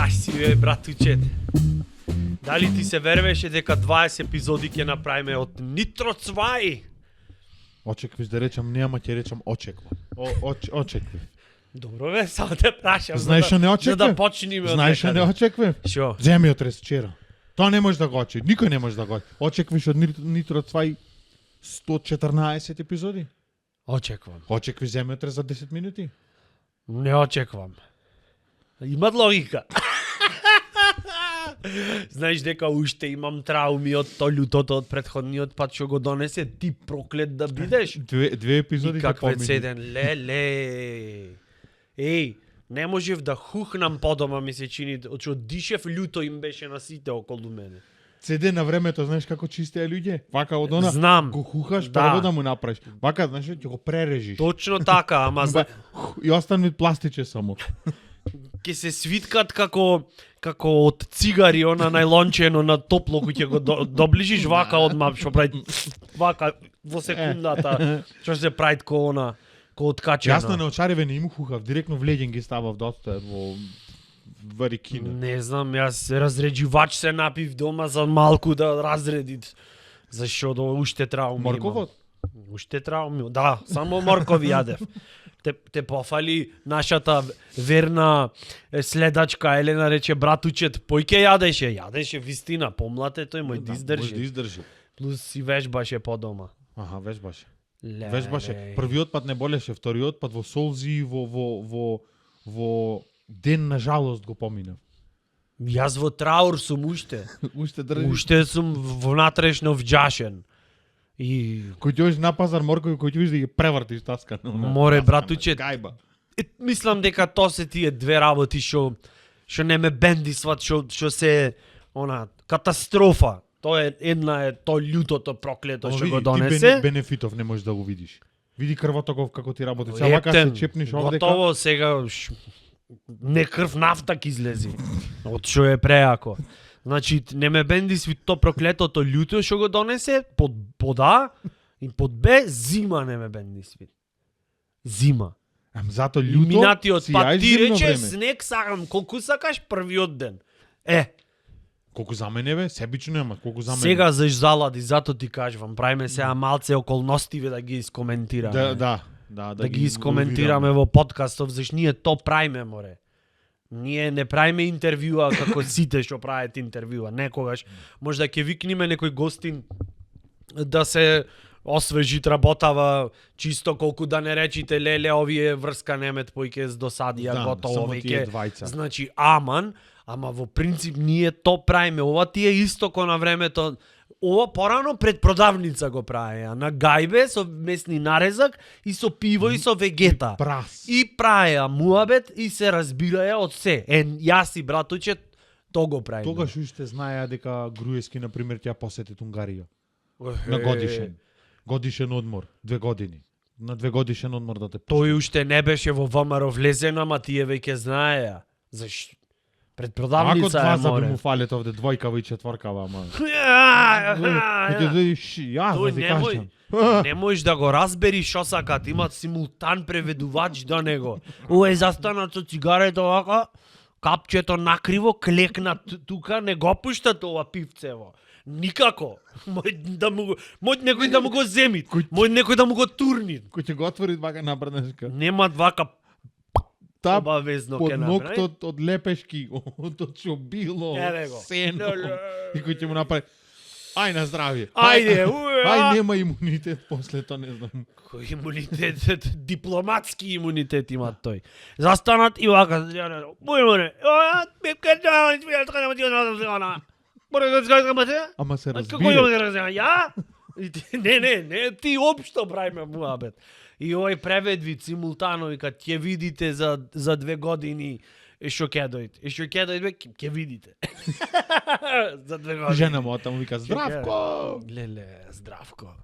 Кај си бе, братуче? Дали ти се вервеше дека 20 епизоди ќе направиме од Nitro 2? Очеквиш да речам нема, ќе речам очеквам. Очеквив. Добро бе, само те прашам. Знаеш што не За очеквив? да почнеме од Знаеш што не очеквив? Шо? Земјотрес вчера. Тоа не може да го очекви. Никој не може да го очекви. Очеквиш од Nitro 2 114 епизоди? Очеквам. Очеквиш земјотрес за 10 минути? Не очеквам. Имат логика. Знаеш дека уште имам трауми од то лютото од претходниот пат што го донесе, ти проклет да бидеш. Две епизоди И ќе какве помини. седен, леле. Еј, не можев да хухнам подома, ми се чини, од што дишев люто им беше на сите околу мене. CD на времето, знаеш како чистеа луѓе? Вака од она, Знам. го хухаш, Да. прво да му направиш. Вака, знаеш, ќе го прережиш. Точно така, ама И остани пластиче само. ќе се свиткат како од цигари, она најлончено на топло кој ќе го доближиш вака одмап што прави вака во секундата што се прави ко она ко откачено. Јасно на очариве не им хухав, директно в леѓен ги ставав да остојат во варикина. Не знам, јас разреđivaч се напив дома за малку да разреди. Зашо до уште трауми имам. Морковот? Уште трауми, да, само моркови јадев. Те пофали нашата верна следачка Елена рече братучет, пој ке јадеше вистина, помлате тој мој да Може да издржи. издржи. Плюс си вежбаше по дома. Аха, вежбаше. Леле. Вежбаше. Првиот пат не болеше, вториот пат во солзи, во ден на жалост го поминав. Јас во траур сум уште. Уште држи. Уште сум внатрешно вџашен. И Кој ќе одиш на пазар моркови, кој ќе видиш да ги превртиш таска. Море, братуче. Гајба. мислам дека тоа се тие две работи што не ме бендисват, што се она катастрофа. Тоа е една е то лютото проклето што го донесе. Ти бенефитов не можеш да го видиш. Види крвотоков како ти работи. Сега вака се чепниш овдека. Готово сега не крв нафта ќе излези. Од што е преако. Значи не ме бендисви то проклетото љуто што го донесе под А и под Б зима не ме бендисви. Зима. Зато лjuto. Минатиот си пат јаеш ти зимно рече време. снег сакам колку сакаш првиот ден. Колку за мене бе, себично нема, колку за мене. Сега заш залади, зато ти кажувам, правиме сега малце околностиве да ги искоментираме. Да ги искоментираме во подкастов, заш ние то правиме, море. Ние не правиме интервјуа како сите што прават интервјуа. Некогаш може да ќе викнеме некој гостин да се освежит работава чисто колку да не речите леле овие врска немет појке с досадија готово веќе. Значи ама во принцип ние то правиме. Ова ти е исто ко на времето. Ова порано пред продавница го правеа, на гајбе со месни нарезак и со пиво и со вегета. Прас. И правеа муабет и се разбираја од се. Јас и братуче то го правиме. Тогаш уште знаеа дека Груевски на пример ќе посети Унгарија на годишен одмор, 2 години. На 2 годишен одмор да те Тој уште не беше во ВМРО влезен, ама тие веќе знаеа. Зашто? Пред продавница е, море. Ако море. му фалет овде двојкава и четворкава, ама. Тој не можеш да го разбериш што сакат, имат симултан преведувач до него. Ој застанат со цигарето вака, капчето накриво, клекнат тука, не го пуштат ова пивцево. Никако. Мој некој да му го земи, мој некој да му го турни. Кој ќе го отвори вака напреднешка. Немат вака Тап обавезно под ке направи. ноктот од лепешки, од чобило, Еве го. сено. И кој ќе му направи ај на здравје. Ајде, Ај нема имунитет после тоа, не знам. Кој имунитет, дипломатски имунитет има тој. Застанат и вака, мојморе, Ама се Како разбира. ја? Не, ти општо правиме муабет. И овој преведви симултано и кад ќе видите за 2 години што ќе дојде. Што ќе дојде, ќе видите. За 2 години. Жена му таму вика здравко. Леле, здравко.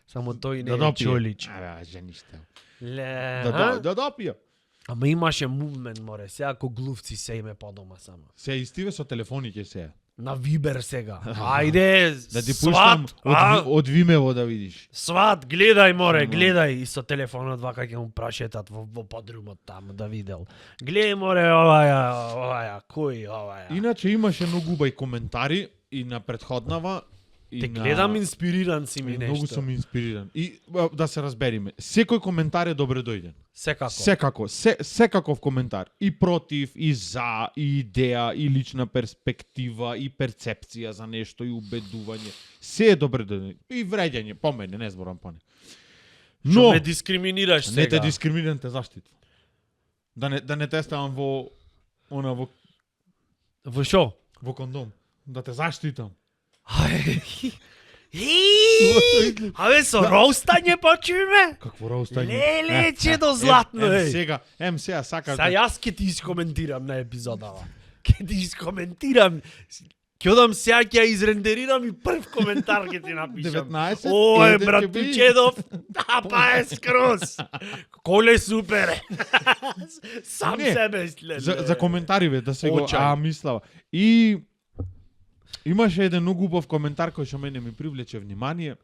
Само тој не Да е допие. чолич. Жениште. Ле, Да допија. Ама имаше мувмент, море. Сега ко глувци се име по дома само. Се истиве со телефоните се. На Вибер сега. Ајде, Да ти пуштам сват, од Вимево да видиш. сват, гледај море, Само. гледај и со телефонот вака ќе му прашетат во подрумот таму да видел. Гледај море оваја, кој оваја. Иначе имаше многу убави коментари и на претходнава и Те на... гледам инспириран си ми Многу нешто. сум инспириран. И да се разбериме, секој коментар е добре дојден. Секако. Секаков коментар. И против, и за, и идеја, и лична перспектива, и перцепција за нешто, и убедување. Се е добре дојден. И вреѓање, по мене, не зборам по не. Што Но, ме дискриминираш сега. не те дискриминирам, те заштитам. Да не те ставам во Во шо? во кондом. Да те заштитам. Абе, со роустање почуме? Какво роустање? Леле, чедо златно, Ем еј. сега сакаш Са јас ќе ти искоментирам на епизодава. Ќе ти искоментирам. Ќе одам сега ќе ја изрендерирам и прв коментар ќе ти напишам. 19, Ој, еден ќе би. братучедов, па е скроз. Коле супер е. Сам Не, себе леле. За коментари бе, да се го Очај. мислава. И имаше еден многу убав коментар кој што мене ми привлече внимание.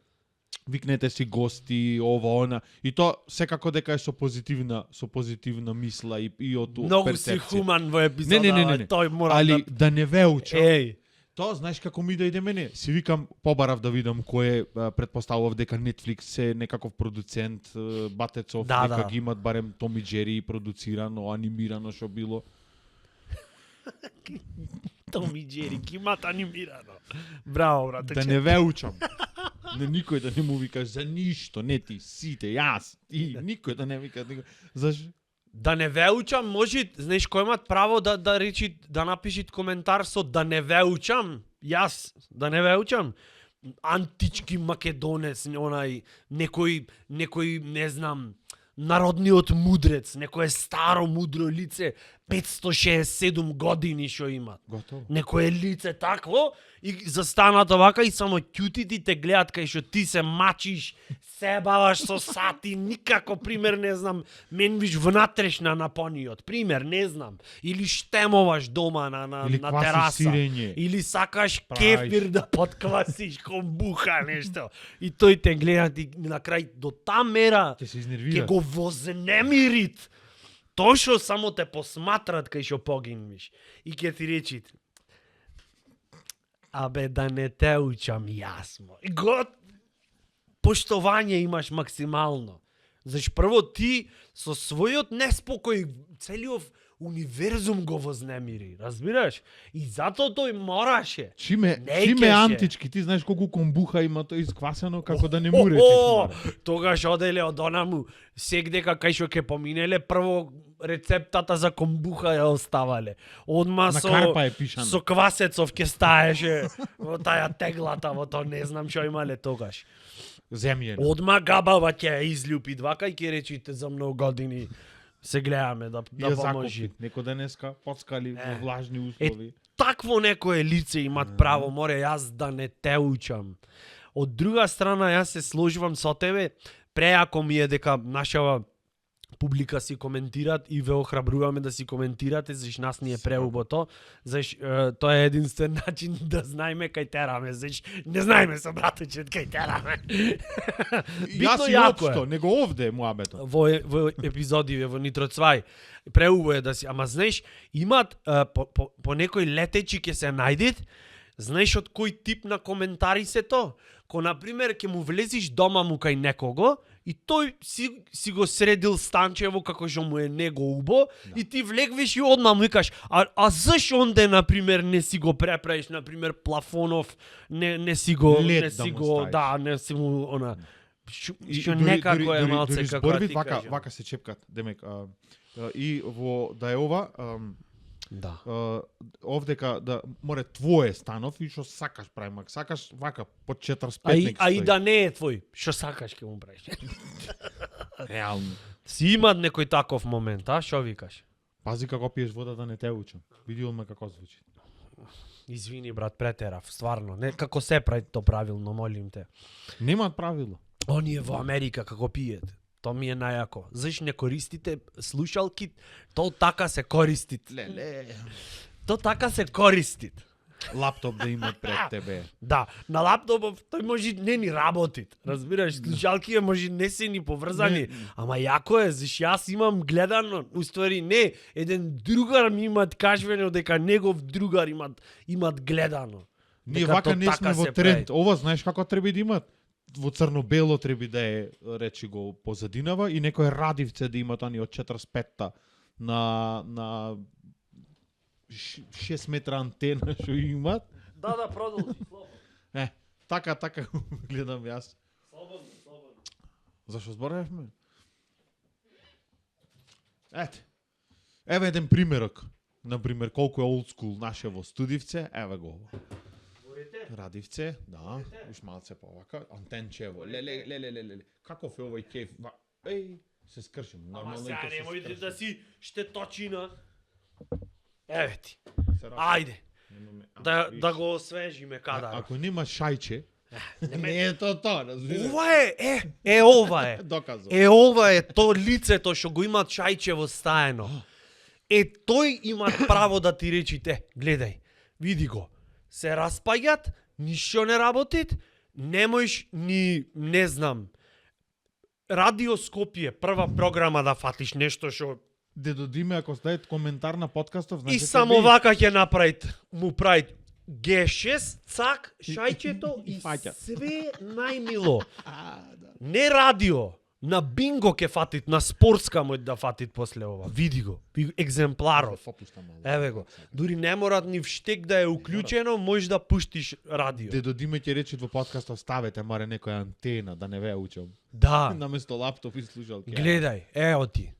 Викнете си гости, ова, она. И то секако дека е со позитивна мисла и од Многу си перцепција. хуман во епизода. Не. Тој мора Али да не ве учам. Еј, Тоа знаеш како ми дојде мене? Си викам, побарав да видам кој е, претпоставував дека Netflix е некаков продуцент, Батецов, Да, дека да. ги имат барем Том и Джери продуцирано, анимирано што било. Том и Джери, имат анимирано. Браво, брате. Да не ве учам. Не никој да не му викаш за ништо, не ти, сите, јас, и никој да не вика. Зашо? Да не ве учам, може, знаеш кој имат право да речи, да напишит коментар со да не ве учам? Јас, да не ве учам? Антички македонец, онај, некој, не знам, народниот мудрец, некое старо мудро лице, 567 години што имат. Готово. Некое лице такво и застанат овака и само ќутите те гледат кај што ти се мачиш, се баваш со сати, никако пример не знам, мен виж внатрешна на пониот, пример не знам, или штемоваш дома на Или на квасиш тераса, сирење. или сакаш Правиш. кефир да подквасиш комбуха нешто. И тој те гледа и на крај до таа мера Ќе се ќе изнервира. го вознемирит. Тоа што само те посматрат кај што погинеш и ќе ти речит абе да не те учам јасно. И поштовање имаш максимално. Зашто прво ти со својот неспокој целиот универзум го вознемири, разбираш? И затоа тој мораше. Чиме Неќеше. антички, ти знаеш колку комбуха има тој исквасено како да не му речиш. мора. Тогаш оделе од онаму, сегдека кај што ќе поминеле, прво рецептата за комбуха ја оставале. Одма На карпа е пишано. со квасецов ќе стаеше во таја теглата, во тоа не знам што имале тогаш. Земјена. Одма габава ќе ја изљупи двака и ќе речите за многу години се гледаме да Ја поможи. закопи. Некој денеска поцкали во влажни Е, услови. такво некое лице имат право, море јас да не те учам. Од друга страна, јас се сложувам со тебе, преако ми е дека нашава публика си коментират и ве охрабруваме да си коментирате, зашто нас ни е преубото, зашто тоа е единствен начин да знаеме кај тераме, зашто не знаеме со братучет кај тераме. Јас и јако е. општо, него овде е муабетот. Во епизодиве во Нитро Цвај. Преубаво е да си, ама знаеш, имат по некој летечи ќе се најдет, знаеш од кој тип на коментари се то? Ко на пример ќе му влезиш дома му кај некого и тој си го средил станчево како што му е него убо и ти влегвиш и одма му викаш а зашо онде на пример не си го преправиш на пример плафонов не си го Лед не да си му го ставиш. да не си му она што И некако е малце дури како да зборови ти вака кажам. вака се чепкат, демек и во да е ова Да. овдека да море твое станов и што сакаш правим, сакаш вака по 45 А и да не е твој, што сакаш ќе му правиш. реално. Си имат некој таков момент, а што викаш? Пази како пиеш вода да не те учам. Види одма како звучи. Извини брат, претерав, стварно. Не како се прави то правилно, молим те. Немаат правило. Оние во Америка како пиете. То ми е најако. Зашто не користите слушалки? То така се користит. Леле. То така се користит. лаптоп да имат пред тебе. Да, на лаптопов тој може не ни работи. Разбираш, слушалките може не се ни поврзани. Ама јако е, заш јас имам гледано, уствари не, еден другар ми имат кажвено дека негов другар имат гледано. Ние Дека вака то не така сме во се тренд. прави. Ова знаеш како треба да имат? Во црно-бело треба да е, речи го, позадинава и некој радивце да имат они од 45-та на 6 метра антена што имат. Да, продолжи, слободно. Така гледам јас. Слободно. Зашо зборевме? Ете. Еве еден примерок. Например, колку е old school наше во Студивце, еве го ова. Радивце, да, уш малце повака, антенчево. Леле. Каков е овој кеф? Еј, се скршим. Ама Нормално сега и се немојте скршим. да си штеточина. Еве ти. Се раши. Ајде, Немаме- да виж. го освежиме кадар. Ако нема шајче, не не е тоа, разбираш. Ова е. Доказо. Ова е то лицето што го имат шајчево стаено. Тој има право да ти речите, гледај, види го, се распаѓат, ништо не работит, немојш ни, не знам, Радио Скопје, прва програма да фатиш нешто што Дедо Диме, ако ставите коментар на подкастов, и значи само вака ќе направит, му правит G6, цак, шајчето и и фаќа. све најмило. Не радио, на бинго ќе фатит, на спортска мој да фатит после ова. Види го, екземпларов. Еве го. Дури не мора ни вштек да е уклучено, можеш да пуштиш радио. Дедо Диме ќе рече во подкастов ставете маре некоја антена да не ве учам. Да, Наместо лаптоп и слушалки. гледај, ео ти.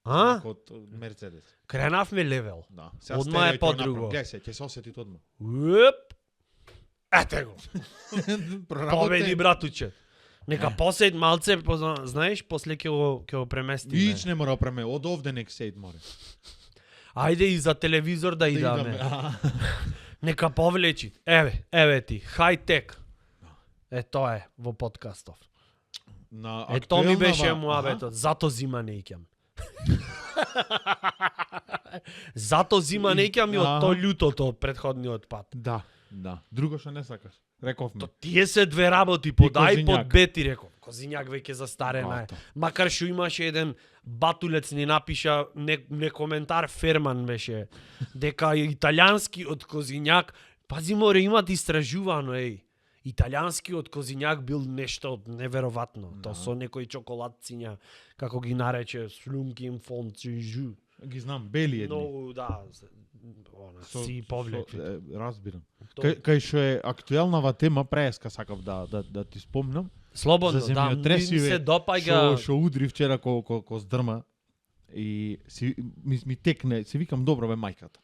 А? Од Мерцедес. Кренавме левел. Да. Одма е подруго. Гледај се, ќе се осети одма. Уп. Ете го. Победи братуче. Нека посед малце, знаеш, после ќе го преместиме. Вич не мора опреме, од овде нек сејд море. Ајде и за телевизор да идаме. Нека повлечи. Еве ти, хай-тек. Тоа е во подкастов. На Тоа ми беше актуелнава- муабетот, зато зима не икам. Зато зима не икам и од тоа лютото од претходниот пат. Да. Друго што не сакаш. Рековме. То тие се две работи, подај Козињак. под бети, реков. Козињак веќе застарена е. Ото. Макар што имаше еден батулец ни напиша не коментар Ферман беше дека италијански од Козињак, пази море имат истражувано италијански од Козињак бил нешто невероватно. Тоа со некои чоколадциња, како ги нарече слункин фон жу. Ги знам, бели едни. Многу да, си повлекли. Разбирам. Тоа- Кај што е актуелнава тема, преска сакав да ти спомнам. Слободно, за да, ми земјотресиве, се допаѓа. Што удри вчера ко здрма и ми текне, си викам добро бе мајката.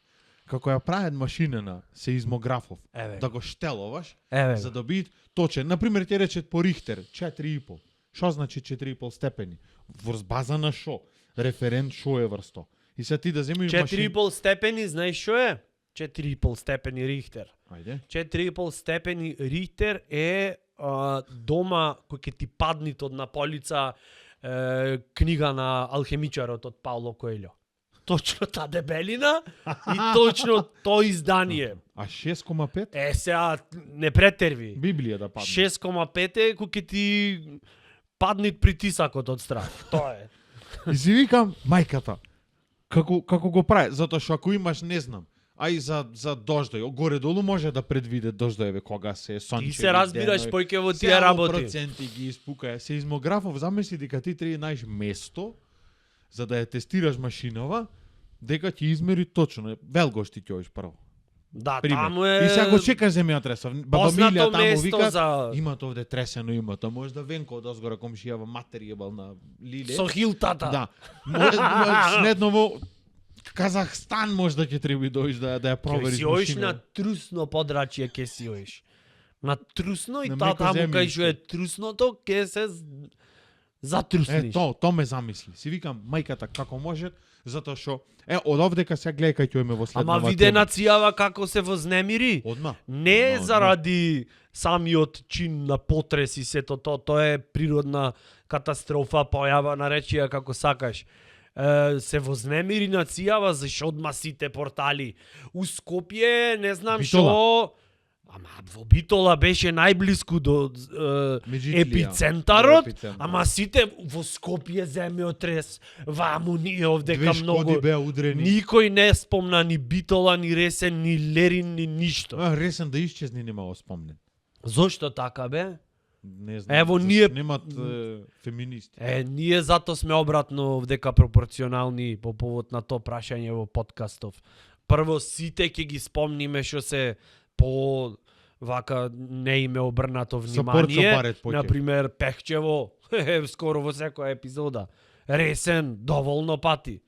Како ја прават машинена сеизмографов, Еве. да го штеловаш, Еве. за да биде точен. Например, ти речет по Рихтер 4,5. Што значи 4,5 степени? Врз база на шо? Референт шо е врсто? И сега ти да земиш 4,5 степени, знаеш што е? 4,5 степени Рихтер. Ајде. 4,5 степени Рихтер е дома кој ќе ти паднит од на полица книга на алхемичарот од Пауло Коелјо. Точно та дебелина и точно тоа издание. А 6,5? Сега не претерви. Библија да падне. 6,5 е кој ќе ти паднит притисакот од страх. Тоа е. И си викам, мајката, како го прави? Затоа што ако имаш, не знам, а и за дождој, горе-долу може да предвиде дождојеве кога се сончеви. Ти се разбираш денови. појќе во тие Сега работи. проценти ги испукаја. Сеизмографов, замисли дека ти треба да најдеш место за да ја тестираш машинова, дека ќе измери точно. Велгош ти ќе одиш прво. Да, Пример. таму е. И сега го чекаш земјотресов. Баба познато Милија таму место вика, за имат овде тресено имато, може да Венко од озгора комшија матер ебал на Лиле. со хилтата. Да. Може снедново Казахстан може да ќе треба да дојдеш да ја Ќе провериш си оиш машина. на трусно подрачје, ќе си оиш. На трусно и На таму мекоземјиште. кај што е трусното, ќе се затрусниш. То ме замисли. Си викам, мајката, како може, затоа што од овдека сега гледај кај ќе во следнава Ама виде нацијава како се вознемири. Одма. Не Одма. заради самиот чин на потрес и сето тоа е природна катастрофа, појава наречија како сакаш. се вознемири нацијава зашто одма сите портали. У Скопје, не знам Битола. што... Ама во Битола беше најблиску до Меѓитлија. епицентарот, До епицентар. ама сите во Скопје земјотрес, ваму ние овдека Две шкоди многу... беа удрени. Никој не спомна ни Битола, ни Ресен, ни Лерин, ни ништо. Ресен да исчезне нема го спомнен. Зошто така бе? Не знам. Ево, зашто ние- немат феминисти. Ние зато сме обратно вдека пропорционални по повод на тоа прашање во подкастов. Прво сите ќе ги спомниме што се по вака не име обрнато Со Порчо внимание. Барет поќе. Например, Пехчево, скоро во секоја епизода. Ресен, доволно пати.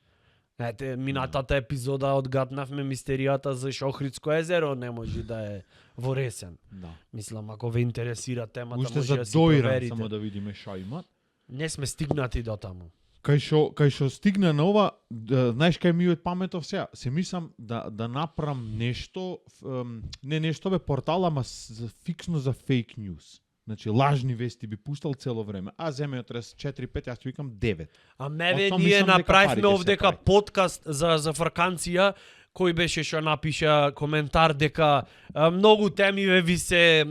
Ете, минатата епизода одгатнавме мистеријата за Охридско езеро, не може да е во Ресен. Да. Мислам, ако ве интересира темата, Уште може за да си Доиран проверите. само да видиме шо има. Не сме стигнати до таму. Кај што стигна на ова, знаеш кај ми од паметов сега, се мислам да направам нешто, не нешто бе портал, ама фиксно за фейк ньюс. Значи лажни вести би пуштал цело време. А земјотрес 4-5, јас ти викам 9. А меве Ото ние мислам дека направивме парите се овдека праќаат. подкаст за фрканција, кој беше што напиша коментар дека многу темиве ви се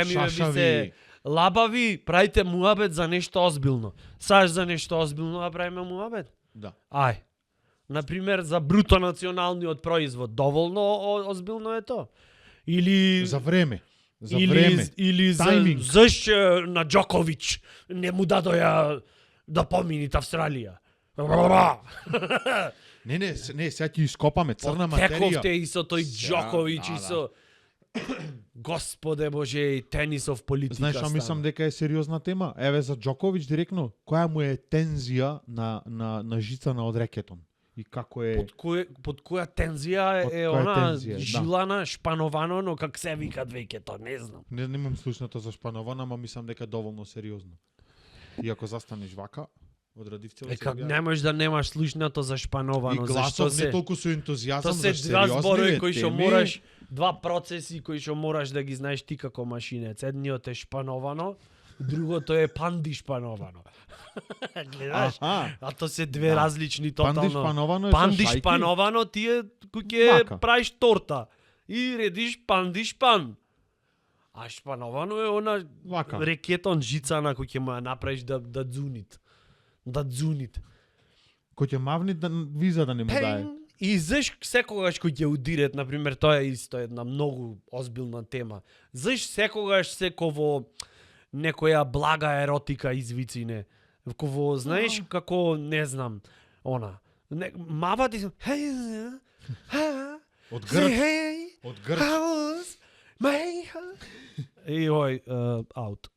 Шашави. лабави, правите муабет за нешто озбилно. Саш за нешто озбилно да правиме муабет? Да. Ај. Например, за бруто националниот производ. Доволно озбилно е тоа. Или За време. За време. или Тајминг. зашто на Џоковиќ не му дадоја да поминит Австралија. Не, сега ќе ископаме црна материја. Тековте и со тој Сега, Џоковиќ и да, со Господе Боже, и тенисов политика. Знаеш што мислам дека е сериозна тема? Еве за Џоковиќ директно, која му е тензија на жицана од рекетон? И како е... Под која тензија Под е која она тензија, да. жилана, шпановано, но как се викат веќе, то не знам. Не имам слушнато за шпанована, ама мислам дека е доволно сериозно. И ако застанеш вака, одрадив цело Как не можеш да немаш слушнато за И шпановано, зашто гласов не се толку со ентузијазам то за се два сериозни зборови кои што теми. мораш, два процеси кои што мораш да ги знаеш ти како машинец. Едниот е шпановано, другото е панди шпановано. Гледаш? Аха. А то се две Да. различни Панди тотално. шпановано е Панди со шајки. шпановано ти е кој ќе Вака. правиш торта и редиш панди шпан. А шпановано е она Вака. рекетон жицана кој ќе му ја направиш да дзунит. Да дзунит. Кој ќе мавни да виза да не му даде. И заш секогаш кој ќе удирет, например, тоа е исто една многу озбилна тема. Заш секогаш во некоја блага еротика извицине. Во, знаеш, како, не знам, она. Мава ти се, Од грд, hey, од грд. how's my... И ој, аут.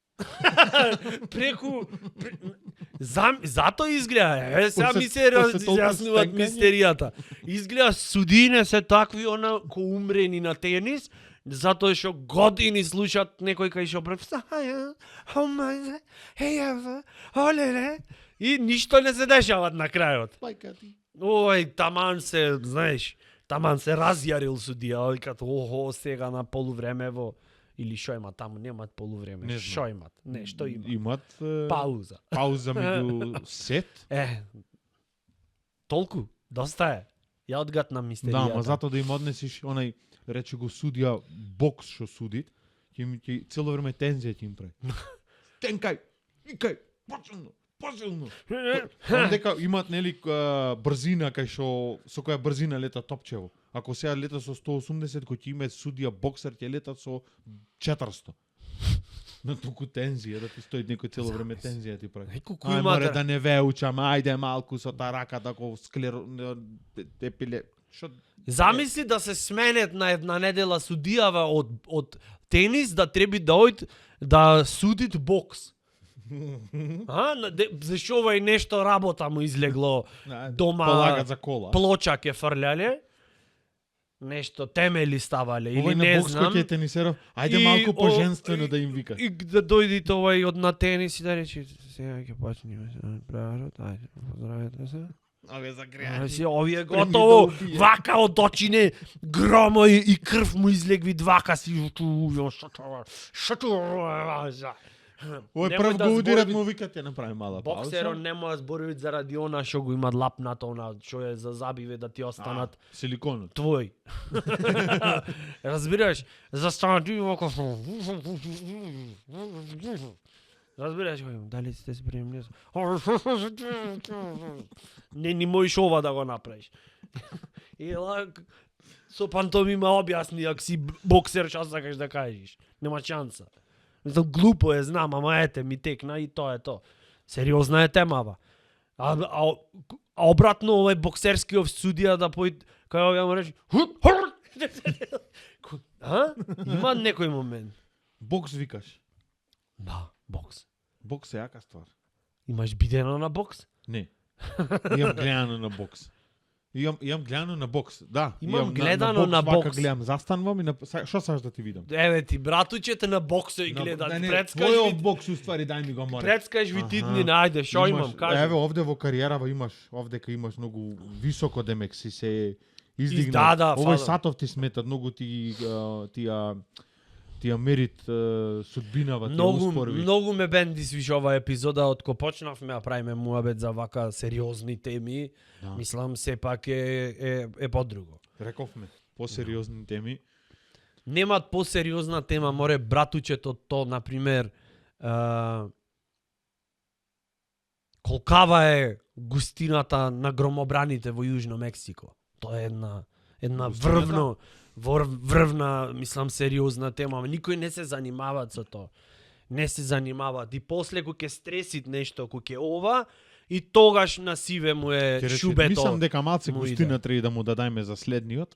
Зато изгледа, сега ми се После толку разјаснуваат стенкање. мистеријата. Изгледа судине се такви она ко умрени на тенис, затоа што години слушаат некој кај што олеле, и ништо не се дешават на крајот. Мајка ти. Ој, таман се, знаеш, таман се разјарил судија, ој като сега на полувреме во или што има таму, немат полувреме. Не знам. Што имат? Не, што има? Имат Пауза. пауза меѓу сет. Толку, доста е. Ја одгатнам Да, мистеријата. ама зато да им однесиш онај, рече го судија, бокс што судит, ќе цело време тензија ќе им прави. Тенкај, икај, посилно. Знам дека имат нели брзина кај што со која брзина лета топчево. Ако сега лета со 180, кој ќе има судија боксер ќе лета со 400. На толку тензија да ти стои некој цело време тензија ти прави. Колку Ај, има море да не веучам, ајде малку со таа рака тако епиле. Што Замисли да се сменет на една недела судијава од тенис да треби да ојд да судит бокс. Зашо ова нешто работа му излегло дома, полагат за кола. плоча ке фрляле, нешто темели ставале или Овој на не бокс знам. кој ќе е тенисеров, ајде И малку о- поженствено да им вика. И да дојдите овај од на тенис и да рече сега ќе почнеме праварот, ајде, поздравете се. Овие за Си овие Спремни готово, да убие. вака од очине громо и крв му излегви вака си што Ој Немој прв да го удират зборуват- му викат ја направи мала пауза. Боксерот нема зборуваат заради она што го имат лапнато, она што е за забиве да ти останат Силиконот. твој. Разбираш? Застанат и вака. Разбираш, дали сте спремни? Не ни можеш ова да го направиш. И со пантомима објасни ако си боксер што сакаш да кажеш. Нема шанса. Мислам, глупо е, знам, ама ете ми текна и тоа е то. Сериозна е темава. А обратно овој боксерскиот судија да појд кај овој му рече а? Има некој момент. Бокс викаш. Да, бокс. Бокс е јака ствар. Имаш бидено на бокс? Не. Имам гледано на бокс. Имам гледано на бокс, да. Имам гледано на вака бокс. гледам, застанвам и што сакаш да ти видам? Еве ти братучете на бокса и гледат. Предскаш твојот ви, бокс уствари дај ми го море. предскаш ви Аха. тиднина, ајде, шо имам, кажи. Еве овде во кариерава имаш, овдека имаш многу високо демек си се издигнал. Да, да, Овој фала. сатов ти сметат, многу тија мерит судбинава, тија успорви. Многу ме бендисвиш ова епизода од кога почнавме да правиме муабет за вака сериозни теми. Да. Мислам сепак е подруго. Рековме, посериозни теми. Немат посериозна тема, море братучето то, например, колкава е густината на громобраните во Јужно Мексико. Тоа е една Густината? врвна, мислам, сериозна тема, ама никој не се занимава со тоа. Не се занимаваат. И после кога ќе стресит нешто, кога ќе ова, и тогаш на сиве му е Ќе рече, шубето. мислам дека малце му густина иде. треба да му дадајме за следниот.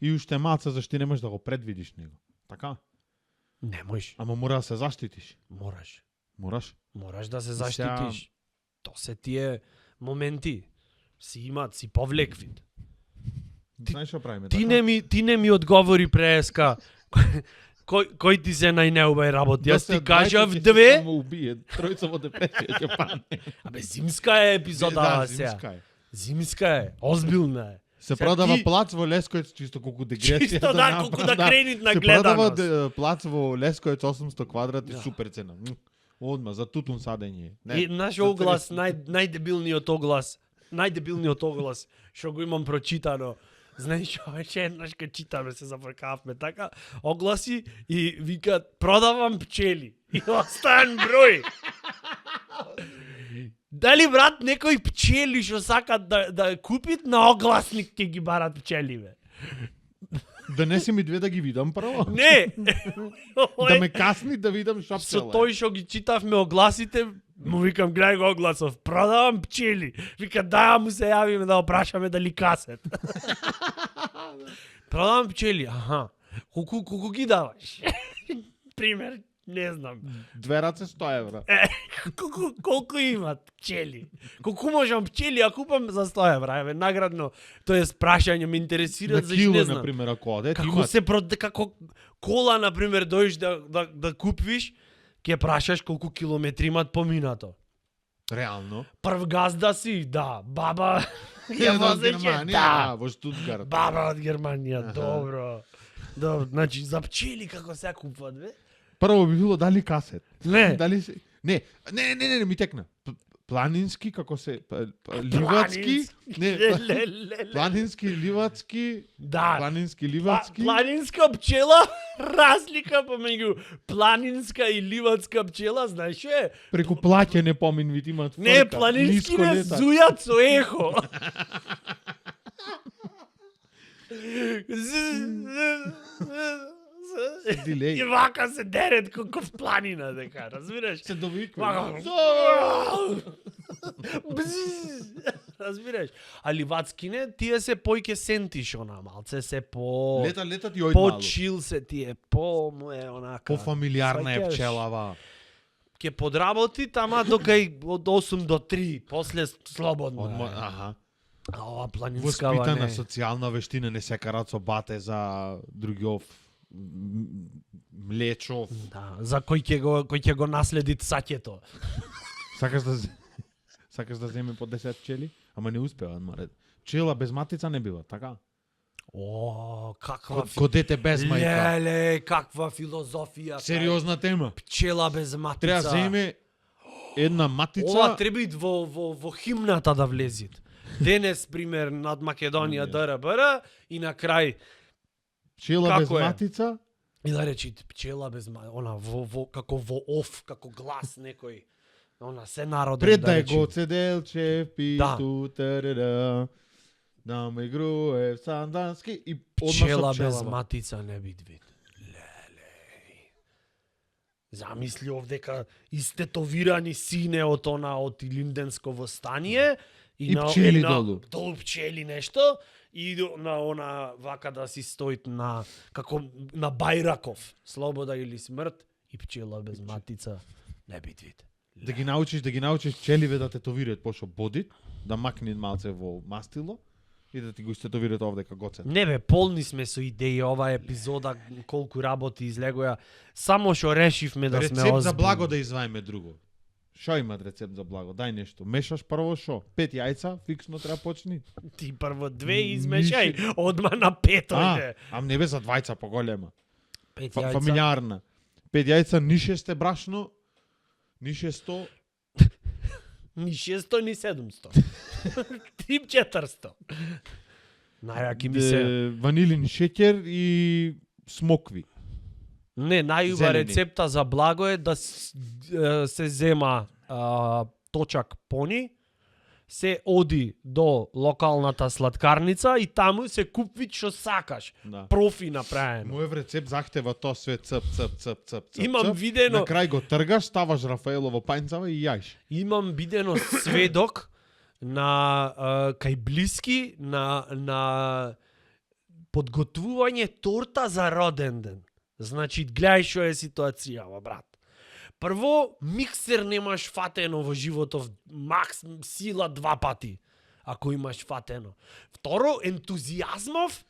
И уште малце зашто не можеш да го предвидиш него. Така? Не можеш. Ама мора да се заштитиш. Мораш. Мораш. Мораш да се Сега- заштитиш. То се тие моменти. Си повлеквит. Знаеш што правиме? Ти не ми одговори преска. Кој ти се најнеубај работи? Јас ти кажав две. Само убие, тројца во депресија ќе падне. Абе зимска е епизода сега. зимска е. Зимска е, озбилна е. Се Сега продава ти- плац во Лесковец, чисто колку дегресија. Чисто да, колку да кренит на Се продава гледаност. плац во Лесковец 800 квадрати, Да. супер цена. Одма за тутун садење. И наш оглас, најдебилниот оглас, што го имам прочитано. Знаеш што, веќе еднаш кога читаме се зафркавме така, огласи и викат продавам пчели. И остан број. Дали брат некој пчели што сакат да купит на огласник ќе ги барат пчели бе? Донеси ми две да ги видам прво. Не. Да ме касни да видам што Со пчела. тој што ги читавме огласите, му викам гледај го огласов, продавам пчели. Вика да му се јавиме да опрашаме дали касет. Продавам пчели, аха. Колку ги даваш? Пример, не знам. Две раце 100 евра. Колку имат пчели? Колку можам пчели, а купам за 100 евра? Еве, наградно, тоа е прашање, ме На интересира, зашто кило, не знам. например, ако оде, ти Како имат се како кола, например, дојдеш да купиш, ќе прашаш колку километри имат поминато. реално. Прв газда си, да, баба ја Една од возеќе, Германија, да, во Штутгарт. баба од Германија, Аха. добро. Добро, значи за пчели како се купат, бе? Прво би било дали касет. Не. Дали се Не, ми текна. Планински како се ливацки, планински ливацки, Да. планински ливацки. Планинска пчела, разлика помеѓу планинска и ливацка пчела, знаеш е? Преку плаќене поминвит имат фрка. Не, планински ниско не лета. зујат со ехо. дилеј. И вака се дерет како в планина, дека, разбираш? Се довиква. Вака. Разбираш? А ливацки не, тие се појќе сентиш она, малце се по... Лета ти ојд По мало. чил се тие, по му е онака. По-фамилиарна е Сваќаш? пчелава. Ке подработи тама дока и од 8 до 3, после слободно. Одма, аха. А ова планинскава Воспитана не. социјална вештина, не се карат со бате за другиов млечов. Да, за кој ќе го наследи саќето. Сакаш да земе по 10 пчели, ама не успева, маре. Пчела без матица не бива, така? О, каква Ко дете без мајка. Леле, каква филозофија. Сериозна тема. Пчела без матица. Треба земе една Ова матица. треба и во химната да влезит. Денес, пример, над Македонија Не. ДРБР и на крај Пчела без како е? матица. и да речи пчела без она како во оф, како глас некој. Она се народен Пред да да е речи. Гоце Делчев, питу, тарара. Да ме Груев, Сандански и одма со Пчела без пчелава. матица не би вид. Леле. Замисли овдека истетовирани сине од од Илинденско востание И пчели долу. Долу пчели нешто и на она вака да си стоит на како на Бајраков, слобода или смрт и пчела без матица не би вид. Да ги научиш пчеливе да тетовираат пошо бодит, да макнат малце во мастило и да ти го истетовираат овдека Гоце. Не бе, полни сме со идеи, ова епизода колку работи излегоја. Само што решивме да сме Рецепт за озбилни. благо да изваиме друго. Шо има рецепт за благо? Дај нешто. Мешаш прво шо? 5 јајца, фиксно треба почни. Ти прво 2 измешај, одма на 5 ојде. Не бе за двајца поголема. 5 јајца. Фамилиарна. 5 јајца, ни 6 брашно, ни 600, Ни 600, ни 700. Тип 400. Најаки ми се... ванилин шеќер и смокви. Не, најуба Зелени. рецепта за благо е да се зема точак пони, се оди до локалната сладкарница и таму се купи што сакаш. Да. Профи направено. Мојов рецепт захтева то све цп. Имам видено- На крај го тргаш, ставаш Рафаелово пајнцава и јаиш. Имам видено сведок на кај блиски на подготвување торта за роден ден. Значи, гледај што е ситуацијава, брат. Прво, миксер немаш фатено во животов, макс сила 2 пати, ако имаш фатено. Второ, ентузијазмов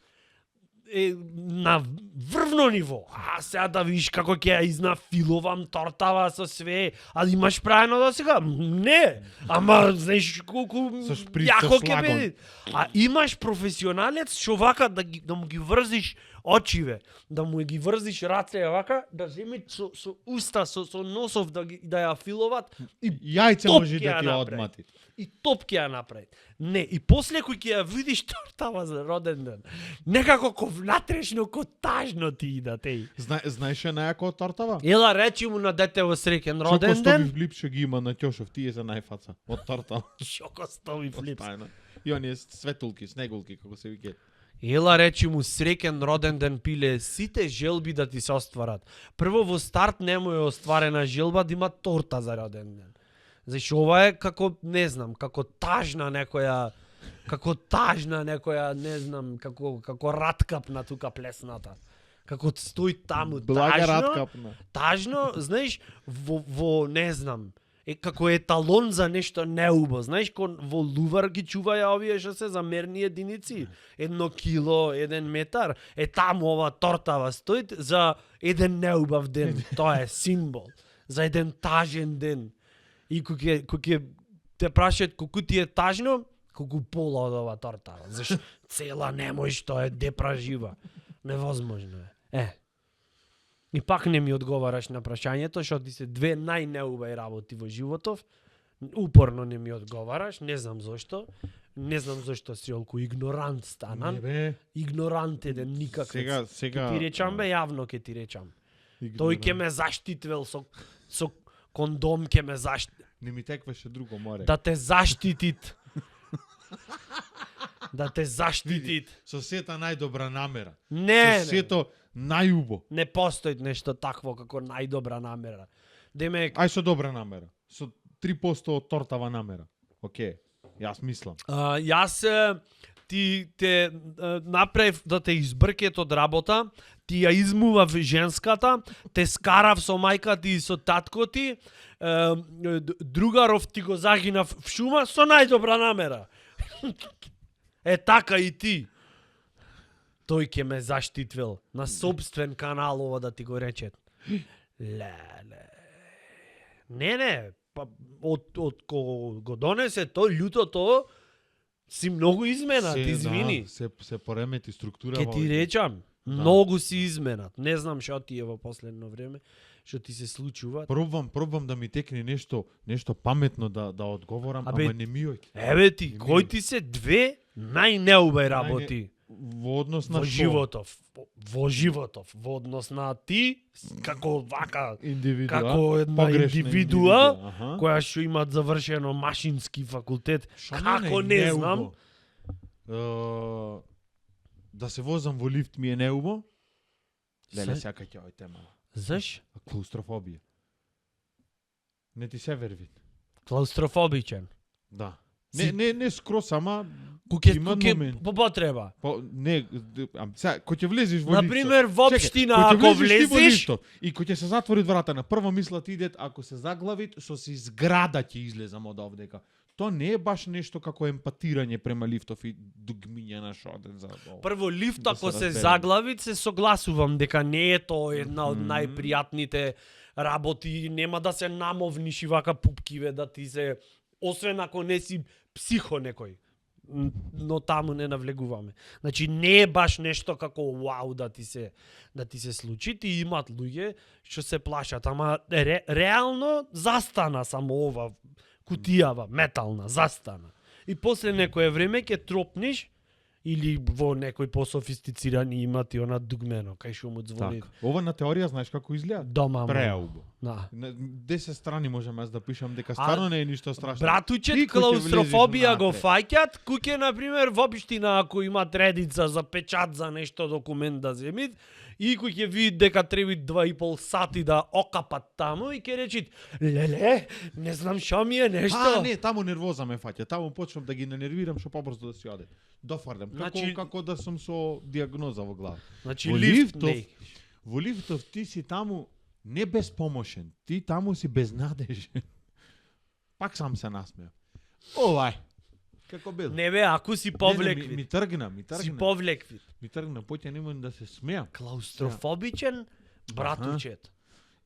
е на врвно ниво. А сега да видиш како ќе ја изнафиловам тортава со све, а имаш правено до сега? Не. Ама знаеш колку Со шприц, јако со ќе слагон. биде. А имаш професионалец што вака да му ги врзиш очиве, да му ги врзиш раце вака, да земи со уста, со носов да ја филоват и Јајце топ може ќе да ја ти направи. одмати. И топ ќе ја направи. Не, и после кој ќе ја видиш тортава за роден ден, некако ко внатрешно, ко тажно ти ида теј. Знаеш што е најако од тортава? Ела речи му на детево среќен роден Чокостови ден, влип што ги има на Ќошов, тие се најфаца од торта. шоко стови флипс. Тајна. И оние светулки, снегулки, како се вике. Ела речи му среќен роден ден, пиле, сите желби да ти се остварат. Прво во старт не му е остварена желба да има торта за роден ден. Зашто ова е како, не знам, како тажна некоја, не знам, како раткап на тука плесната. Како стои таму Блага тажно, раткапна. тажно, знаеш, во не знам, е како еталон за нешто неубо. Знаеш, во лувар ги чуваја овие што се за мерни единици. 1 кило, 1 метар. Е таму ова тортава стои за еден неубав ден. Тоа е символ. За еден тажен ден. И кој те прашаат колку ти е тажно, колку пола од ова тортава. Зашто цела не можеш, тоа е депражива. Невозможно е. И пак не ми одговараш на прашањето, што ти се две најнеубави работи во животов. Упорно не ми одговараш, не знам зошто. Не знам зошто си олку игнорант Не станан. бе. Игнорант еден никаков. Сега Ќе ти речам бе, јавно ќе ти речам. Тој ќе ме заштитвел со кондом ќе ме заштити. Не ми текваше друго море. Да те заштитит. Да те заштитит. Со сета најдобра намера. Не, Со сето најубо. не постои нешто такво како најдобра намера. Демек, Ај со добра намера. Со 3% од тортава намера. Океј. Јас мислам. јас ти те направив да те избркет од работа, ти ја измував женската, те скарав со мајка ти и со татко ти, другаров ти го загинав в шума со најдобра намера. Е така и ти. Тој ќе ме заштитвел на собствен канал ова да ти го речет. Леле. Не, па од кога го донесе тој лутото, Си многу изменат, извини. Да, се поремети структура. Ке ти речам, многу си изменат. Не знам што ти е во последно време, што ти се случува. Пробвам да ми текне нешто паметно да одговорам, ама не ми оѓ. Еве ти, кои ти се две најнеубај работи Во однос на во животов, во однос на ти како вака како една индивидуа која што има завршено машински факултет, како не знам. Да се возам во лифт ми е неубо. Леле, сака ќе овој тема. Заш? Клаустрофобија. Не ти се верви. Клаустрофобичен. Да. Не скрос, ама има момент. По потреба. Сега, кој ќе влезеш во лифтот. Например, во општина, ако влезеш и кој ќе се затвори врата, на прва мисла ти идет, ако се заглави, со си зграда ќе излезам од овдека. То не е баш нешто како емпатирање према лифтов и дугмиња на шоден за ovo. Прво, лифт ако се заглави, се согласувам дека не е тоа една од најпријатните работи, нема да се намовниш и вака пупкиве да ти се, освен ако не си психо некој. Но таму не навлегуваме. Значи не е баш нешто како вау да ти се случи, ти имат луѓе што се плашат, ама реално застана само ова кутијава, метална, застана. И после некое време ќе тропнеш или во некој пософистицирани имати она дугмено, кај што му звони. Так. Ова на теорија знаеш како изгледа? Дома. Преубо. Да. 10 страни можам аз да пишам дека стварно не е ништо страшно. Братучет, клаустрофобија го фаќат, куќе на пример во општина ако имат редица за печат за нешто документ да земит, и кој ќе види дека треба 2,5 сати да окапат таму и ќе речит, леле, не знам што ми е нешто. Не, таму нервоза ме фаќа, таму почнам да ги нервирам што побрзо да си оде. Дофрлам, како да сум со диагноза во глава. Значи во лифтов ти си таму не безпомошен, ти таму си безнадежен. Пак сам се насмеав. Овај. Како бил? Не бе, ако си повлеквит. Ми тргна. Си повлеквит. Ми тргна, поќе немам да се смеам. Клаустрофобичен братучет.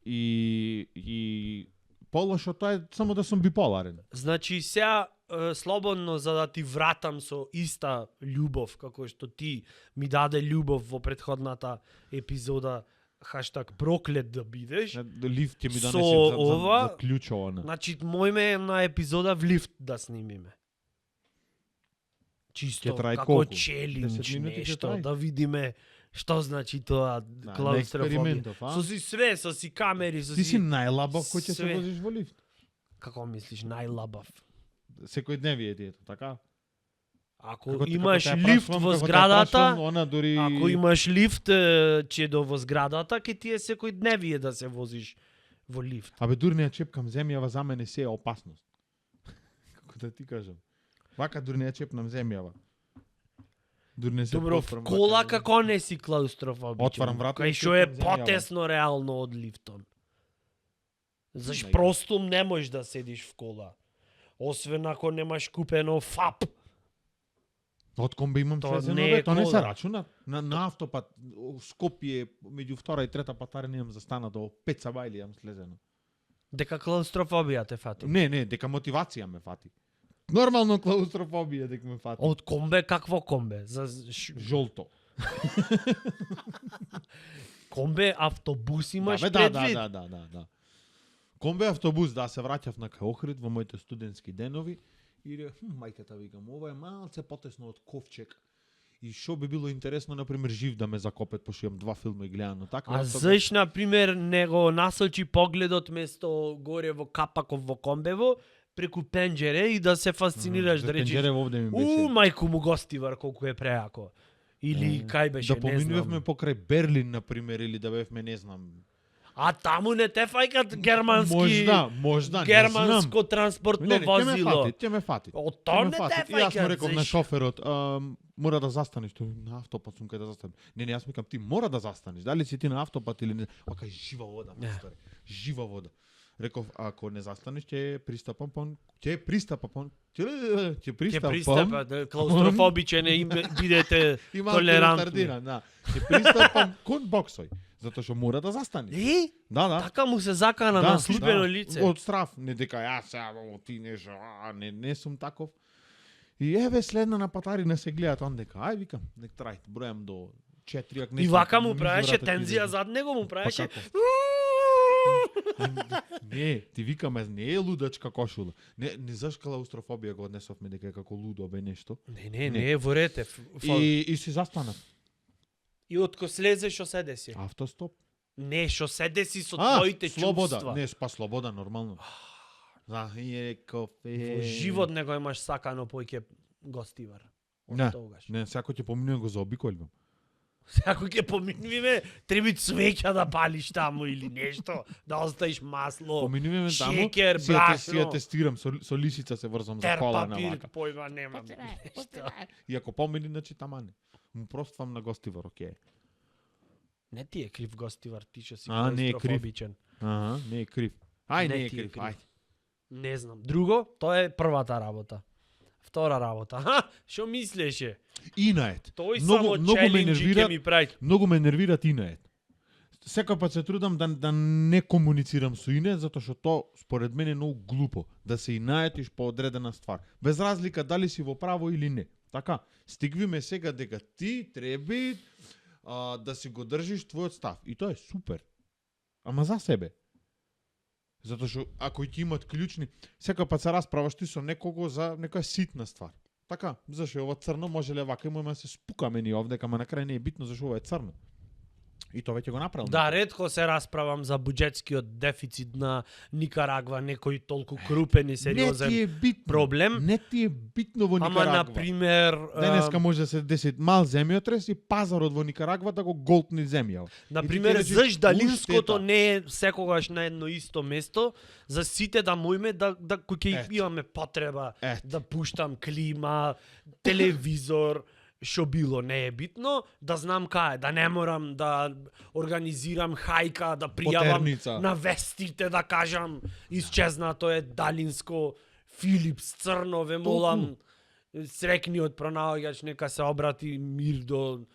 И полошо тоа е само да сум биполарен. Значи сега слободно за да ти вратам со иста љубов како што ти ми даде љубов во претходната епизода хаштаг проклет да бидеш. Лифт ќе ми со донесе ова, за клучова. Значи мојме една епизода в лифт да снимиме. Чисто како челендж нешто да видиме што значи тоа клаустрофобија. Со си камери, Ти си најлабав кој ќе се возиш во лифт. Како мислиш најлабав? Секојдневие диета, така? Ако имаш лифт во зградата, ако имаш лифт чедо во зградата, ќе ти е секојдневие да се возиш во лифт. Абе дурнија чепкам земјава за мене се е опасност. Како да ти кажам. Вака дурнија чепнам земјава. Добро, в кола како не си клаустрофобичен? Отварам врата. Кај што е потесно реално од лифтон. Заш просто не можеш да седиш в кола. Освен ако немаш купено ФАП. Од комбе имам слезено, тоа не се рачуна. На автопат Скопје меѓу втора и трета патарина имам застана до 5 сабајли имам слезено. Дека клаустрофобија те фати? Не, дека мотивација ме фати. Нормално клаустрофобија дека ме фати. Од комбе какво комбе? За жолто. Комбе автобус имаш предвид? Да. Комбе автобус, да, се враќав на кај Охрид во моите студентски денови и мајката викам, ова е малце потесно од ковчег. И што би било интересно, например, жив да ме закопет, пошто имам 2 филма и гледано така. А заш, например, него насочи погледот место горе во капаков во комбево, преку пенџере и да се фасцинираш, да речиш, мајку му гостивар колку е преако. Или кај беше, да поминувавме покрај Берлин, например, или да бевме, не знам. А таму не те фаќат германски... Можда, германско транспортно возило. Ќе ме фати. Од тоа не те фаќат. И јас му реков на шоферот, мора да застанеш, тој на автопат сум кај да застанеш. Не, јас му викам, ти мора да застанеш. Дали си ти на автопат или не? Ока жива вода, масторе. Жива вода. Реков, ако не застанеш, ќе пристапам, клаустрофобичен е, бидете толерантни. Ќе пристапам кон боксој. Затоа што мора да застане. Да. Така му се закана на службено лице. Од страв, не дека јас ти нешто, не сум таков. И еве следна на патарина се гледаат ондека. Ај викам, нек трај, бројам до 4 ако И вака му правеше тензија зад него, му правеше. Не, ти викаме, не е лудачка кошула. Не заш клаустрофобија го однесовме дека е како лудо бе нешто. Не е во рете. И си застанав. И отко слезе шо се деси? Автостоп. Не, шо се деси со твоите слобода. чувства. Не, слобода нормално. Е кофе. Во живот не го имаш сакано поќе гостивар. Не, Тогаш. не, секој ќе поминува го заобиколувам. Ако ќе поминуваме, треба свеќа да палиш таму или нешто, да оставиш масло, Поминуваме таму, шекер, си ја брашно, тестирам, со лисица се врзам за кола на терпапир, вака. појма немам. Нешто. И ако помини, значи тамане. Му проствам на гостивар, окей. Не ти е крив гостивар, ти што си Не е крив. клаустрофобичен. Не е крив. Ај, Не не е ти е крив, крив. ај. Не знам. Друго, тоа е првата работа. Втора работа. Што мислеше? Инаед. Тој Многу- само многу ме челенџи ќе нервира- ми прави. Многу ме нервираат Инаед. Секој пат се трудам да не комуницирам со Инаед, затоа што тоа според мене е многу глупо, да се инаетиш по одредена ствар. Без разлика дали си во право или не. Така, стигвиме сега дека ти треба да си го држиш твојот став. И тоа е супер. Ама за себе. Затоа што ако ќе имат клучни, секој пат се расправаш ти со некого за некоја ситна ствар. Така, зашо е ова црно, може ли вака, имаме се спукаме ни овде, ама на крај не е битно зашо ова е црно. И тоа веќе го направил. Да, ретко се расправам за буџетскиот дефицит на Никарагва, некој толку крупен и не сериозен ти е битно. проблем. Не ти е битно во Ама, Никарагва. на пример, Денеска може да се деси мал земјотрес и пазарот во Никарагва да го голтни земја. на И ти пример, ќе речеш, заждалинското «Уштета». не е секогаш на едно исто место, за сите да мојме да кој ќе Ет. имаме потреба Ет. да пуштам клима, телевизор, што било, не е битно, да знам кај, да не морам да организирам хајка, да пријавам Потерница. на вестите, да кажам, исчезнато е Далинско, Филипс, црно, ве молам, срекниот пронаоѓач, нека се обрати мир до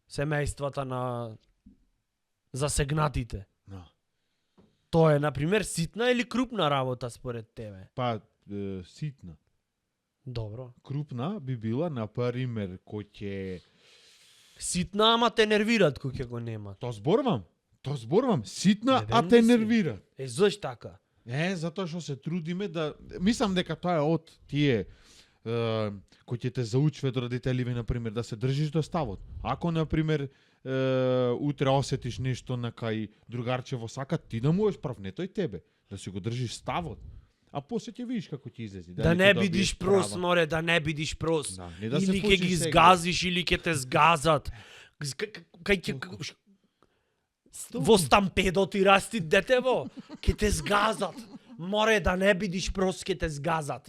семејствата на засегнатите. No. Тоа е, например, ситна или крупна работа според тебе? Па, ситна. Добро. Крупна би била, на пример, кој ќе... Ситна, ама те нервираат кој ќе го нема. Тоа зборувам. Ситна, Не, а не те си. нервира. Заш така? Затоа што се трудиме да... Мислам дека тоа е од тие кој ќе те заучват родителиве, на пример, да се држиш до ставот. Ако, на пример, утре осетиш нешто на кај другарче во сака, ти да му еш прав, не тој тебе. Да си го држиш ставот. А после ќе видиш како ќе излези. Да не бидиш прос, море, да не бидиш прос. Да, не да се Или ќе фучиш ги сега. згазиш, или ќе те згазат. Кај ќе... Во стампедо ти расти детево, ќе те згазат. Море, да не бидиш прос, ќе те згазат.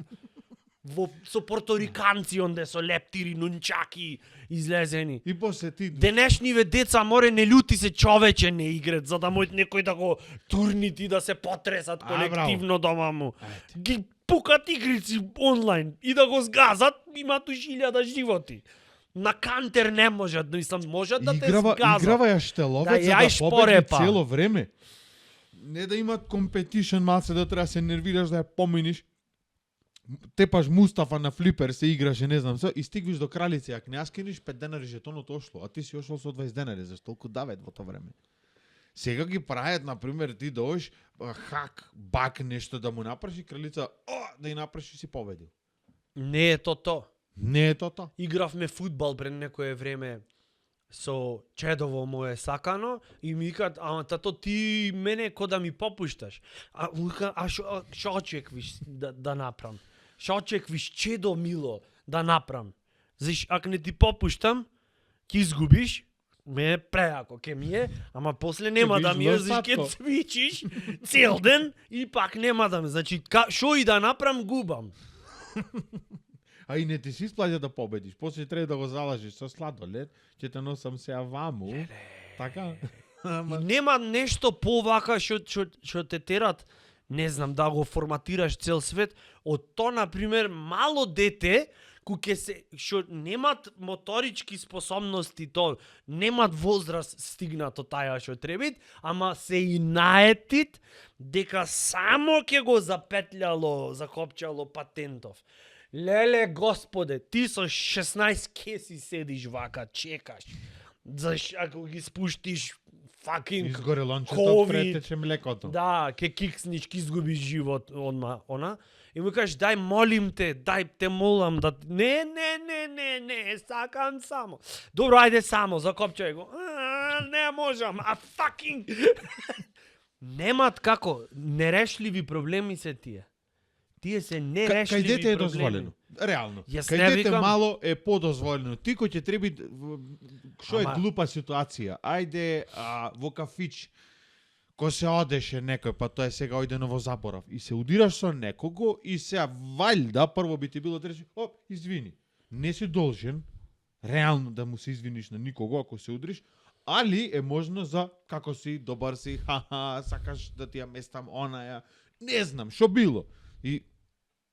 Со порториканци онде, со лептири, нунчаки излезени. И после ти... Денешниве деца море не љути се човече не играт, за да мојт некој да го турни ти да се потресат колективно дома му. Ги пукат игрици онлайн и да го згазат, имаат уж 1000 животи. На кантер не можат, мислам, можат да те згазат. Играва ја штеловец Да за ја да шпорепа. победи цело време. Не да имат компетишн, малце да треба се нервираш да ја поминиш. Тепаш Мустафа на флипер се играше, не знам, и стигвиш до кралица, ако не скиниш 5 денари жетонот ошло, а ти си ошол со 20 денари, зашто толку давет во тоа време. Сега ги прават, на пример, ти доиш хак, бак нешто да му направиш и кралица, да ја направиш и си победил. Не е то. Не е тоа. Игравме фудбал пред некое време со чедово мое сакано и ми викаат, ама тато ти мене ко да ми попушташ. А шо очеквиш да направам? Шо очеквиш чедо мило да направам? Заш ако не ти попуштам, ќе изгубиш, ме преако ке ми е, ама после нема да ми е, заш ќе цвичиш цел ден и пак нема да ме. Значи, шо и да направам, губам. А и не ти си исплаќа да победиш. После треба да го залажиш со сладолед, ќе те носам се аваму. Така? И нема нешто повака што те терат, не знам, да го форматираш цел свет, од тоа, например, мало дете, кој се, што немат моторички способности, то немат возраст стигнато таја што требит, ама се и наетит дека само ќе го запетляло, закопчало патентов. Леле господе, ти со 16 кеси седиш вака, чекаш. Ако ги спуштиш fucking Изгоре лончето, COVID. претече млекото. Да, ке киксниш, ке изгубиш живот она. И му кажеш, дай молим те, дай те молам да... Не, сакам само. Добро, ајде само, закопчај го. Не можам, fucking... Немат како, нерешливи проблеми се тие. Тие се нерешливи Кај дете е проблеми. дозволено. Реално. Јас Кај не дете викам- мало е подозволено. Ти кој ќе треби што е Ама- глупа ситуација. Ајде во кафич ко се одеше некој, па тоа е сега ојде во заборав и се удираш со некого и се вајда прво би ти било да речи, извини. Не си должен реално да му се извиниш на никого ако се удриш, али е можно за како си, добар си, сакаш да ти ја местам онаја, не знам, што било. И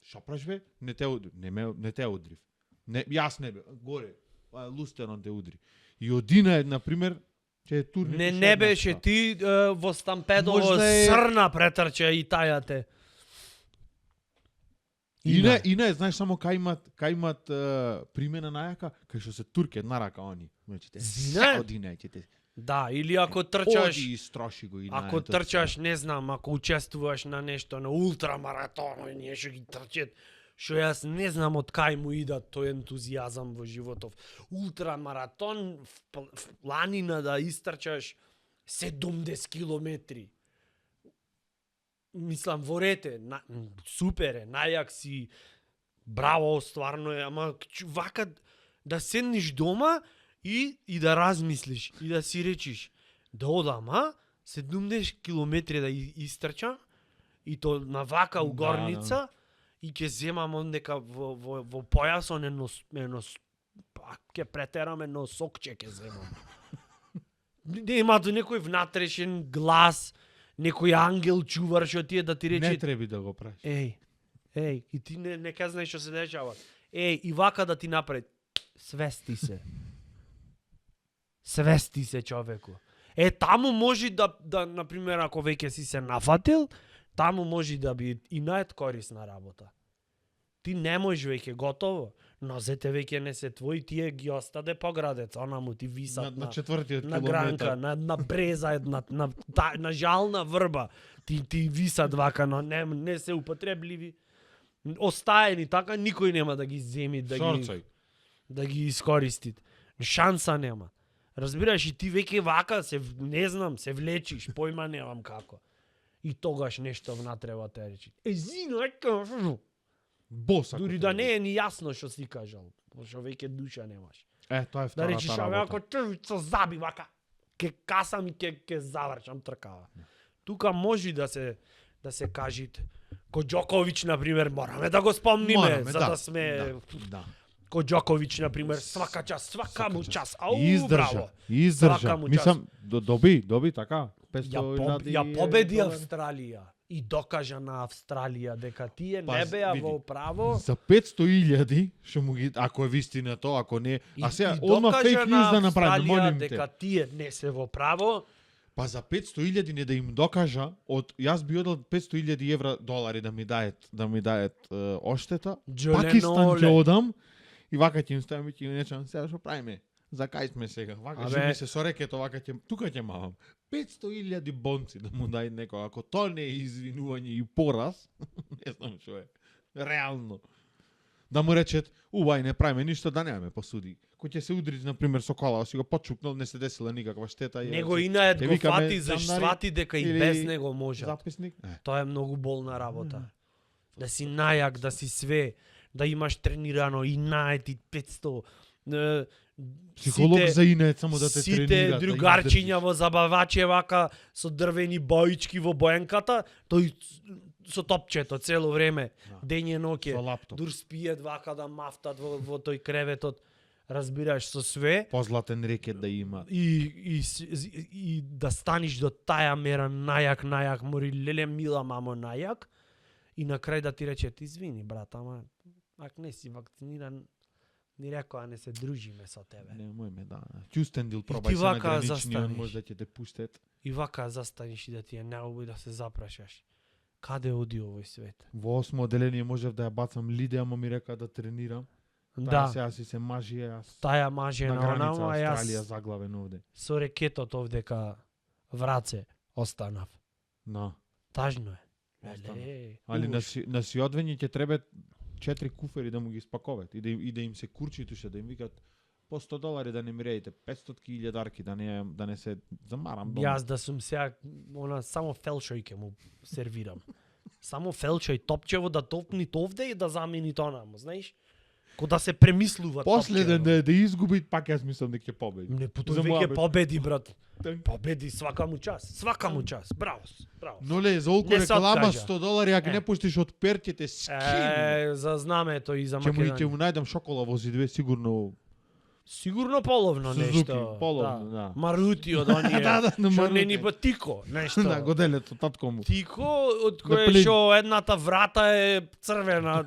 што правиш бе? Не те удрив. Не, јас не бе, горе, лустерон те удри. И одина е, например, ќе турни. Не беше ти во стампедово Можда е- срна претрча и тајате. Ина е, знаеш само кај имат примена најака, кај што се турке една рака они. Значи те Зина? одина ќе те. Да, или ако трчаш, Оди и строши го и ако трчаш, не знам, ако учествуваш на нешто, на ултрамаратон и нешто ги трчат, што јас не знам од кај му идат тој ентузијазам во животов. Ултрамаратон в планина да истрчаш 70 километри. Мислам, во рете, супер е, најак си, браво, стварно е, ама вака да седнеш дома и да размислиш, и да си речиш, да одам, 70 километри да истрчам, и то на вака у горница, и ќе земам нека во појасон едно ќе претерам едно сокче ќе земам. Нема до некој внатрешен глас, некој ангел чувар што ти е да ти рече Не треби да го правиш. Еј, и ти не знаеш што се дешава. И вака да ти направи. Свести се. Свести се, човеку. Таму може да например, ако веќе си се нафатил, таму може да би и најкорисна работа. Ти не можеш веќе готово, нозете веќе не се твои, тие ги остаде по градец, онаму ти висат На четвртиот на километар. гранка, на бреза, на жална врба, ти висат вака, но не се употребливи. Остаени така, никој нема да ги земи, Шорцај. да ги искористи. Шанса нема. Разбираш, и ти веќе вака не знам, се влечиш, појма немам како. И тогаш нешто внатре во те речи. Зина, Бос. дури да не е ни јасно што си кажал, што веќе душа немаш. Тоа е Да втората речиш, работа. ако трвица заби вака, ке касам и ке завршам тркава. Тука може да се кажите. Ко Џоковиќ, например, мораме да го спомниме, Мораме, за да сме... Да. Ко Џоковиќ, например, свака час, свака му час. Ау, браво. Издржа. Свака му Мислам, доби така. 500 Ја победи Австралија и докажа на Австралија дека тие не беа во право. За 500.000, што му ги, ако е вистина тоа, ако не, а сега одма докажа фейк на ньюс да направи, Австралија молим дека те. тие не се во право. Па за 500.000 не да им докажа, јас би одел 500.000 евра долари да ми дајат оштета. Пакистан ќе одам и вака ќе им ставам и ќе им речам, сега што правиме? За кај сме сега? Вака живи се со рекето, вака тука ќе мавам. 500.000 бонци да му дај некој, ако тоа не е извинување и пораз, не знам што е. Реално. Да му речет, ај не правиме ништо, да немаме посуди. Кој ќе се удри, например, со кола, си го почукнал, не се десила никаква штета. Него инаед го фати, зашто свати дека и без него можат. Записник? Тоа е многу болна работа. Да си најак, да си све, да имаш тренирано и наети 500 Психолог за инет само да те тренира. Сите другарчиња во забаваче вака со дрвени боички во боенката, тој со топчето цело време, дење ноќе. Со лаптоп. Дур спиет вака да мафтат во тој креветот, разбираш, со све. Позлатен рекет да има. И да станиш до таја мера најак, мори леле мила мамо најак, и на крај да ти рече, извини брат, ама ако не си вакциниран, ни рекоа не се дружиме со тебе. Немојме, да. Ќустендил ти пробај се на вака гранични, застанеш. може да ќе те пуштет. И вака застанеш и да ти е неубаво да се запрашаш. Каде оди овој свет? Во 8 оделение можев да ја бацам лиде, ама ми река да тренирам. Да, Сега си се мажи јас. таја маже На на граница онама, а Австралија јас заглавен овде. со рекетот овдека враце останав. На. Тажно е. Останав. Леле, Али уш. на сиодвење ќе треба 4 куфери да му ги спаковат и да им се курчи туше, да им викат по $100 да не ми редите, 500.000 дарки, да не се замарам дома. Јас да сум сега, само фелшој ќе му сервирам. Само фелшој топчево да топни овде и да замени тонаму, знаеш? Ко да се премислува После топчево. да изгуби, пак јас мислам дека ќе победи. Не, За потој веќе муабет. победи, брат. Так. Победи свака му час. Свака му час. Браво. Браво. Но ле, за олку Не се реклама откажа. $100, ако не пуштиш од пертите, скин. За знамето и за Ќе Македонија. му најдам шокола во зидве, сигурно. Сигурно половно Сузуки, нешто. половно, да. Марути од оние. Да, на Што Марути. не ни ба тико, нешто. На годелето татко му. Тико од На кое плин. што едната врата е црвена,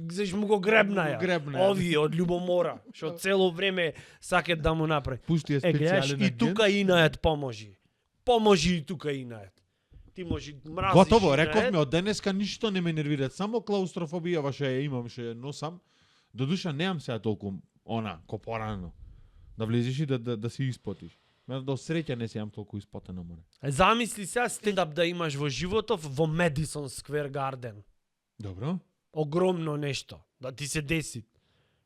заш му го гребна ја. Гребна ја. Овие од љубомора, што цело време сакат да му направи. Пушти е Гледаш, специјален и агент. тука Инает поможи. Поможи и тука Инает. Ти можи мразиш. Готово, Инает. рековме, од денеска ништо не ме нервира, само клаустрофобија ваше ја имам, ше носам. Додуша неам сега толку ко порано. Да влезеш и да си испотиш. Мене до среќа не си имам толку испотено море. Замисли сега стендап да имаш во животов во Madison Square Garden. Добро? Огромно нешто. Да ти се деси.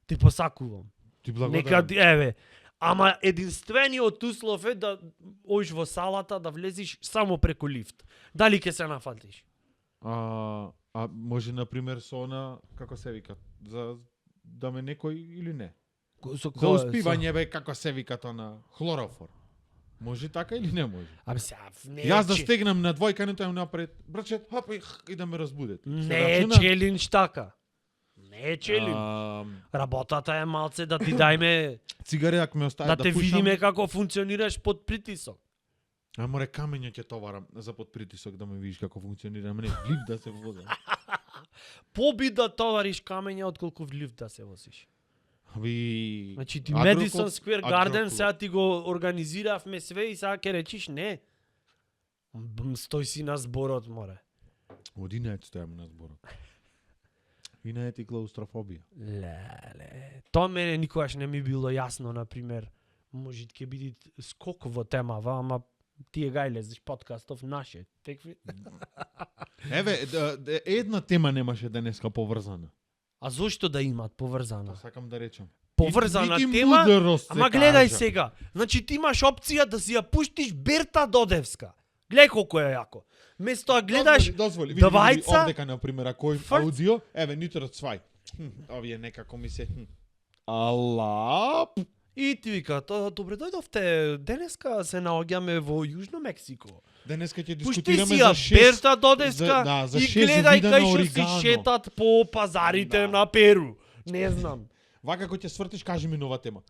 Ти посакувам. Ти Нека, благодарам. еве, ама единствениот услов е да оиш во салата да влезиш само преку лифт. Дали ќе се нафатиш? А може на пример со она како се вика, за да ме некој или не? Со За успивање бе како се вика тоа на хлорофор. Може така или не може? Ами сега, не е Јас да че- стегнам на двојка, не тој напред, брачет, хоп и да ме разбудете. Не е челендж така. Не е челендж. Работата е малце да ти дајме Цигари ако ме остави да да те пушам, видиме како функционираш под притисок. а море камења ќе товарам за под притисок да ме видиш како функционира, не глив да се возам. Поби да товариш камења отколку в лифт да се возиш. Аби Значи ти Агроклуб- Madison Square Garden Агроклуб. сега ти го организиравме све и сега ќе речиш не. Стој си на зборот, море. Оди не стојам на зборот. И не е ти клаустрофобија. Леле. Тоа мене никогаш не ми било јасно, на пример, може ќе биде скок во темава, ама тие гајле подкастов наше. Текви. Еве, една тема немаше денеска поврзана. А зошто да имаат поврзана? Тоа сакам да речам. Поврзана И тема, мудрост се ама гледај кажа. сега. Значи ти имаш опција да си ја пуштиш Берта Додевска. Гледај колку е јако. Место да гледаш дозволи, Двајца- овдека на пример ако е Фрц. аудио, еве нитро цвај. Овие некако ми се Алап. и ти вика, добре дојдовте, денеска се наоѓаме во Јужно Мексико. Денеска ќе Пушти дискутираме си за ја 6 Берта Додевска за и 6 гледај вида кај на што оригано. си шетат по пазарите Да. на Перу. Не знам. Вака кој ќе свртиш, кажи ми нова тема.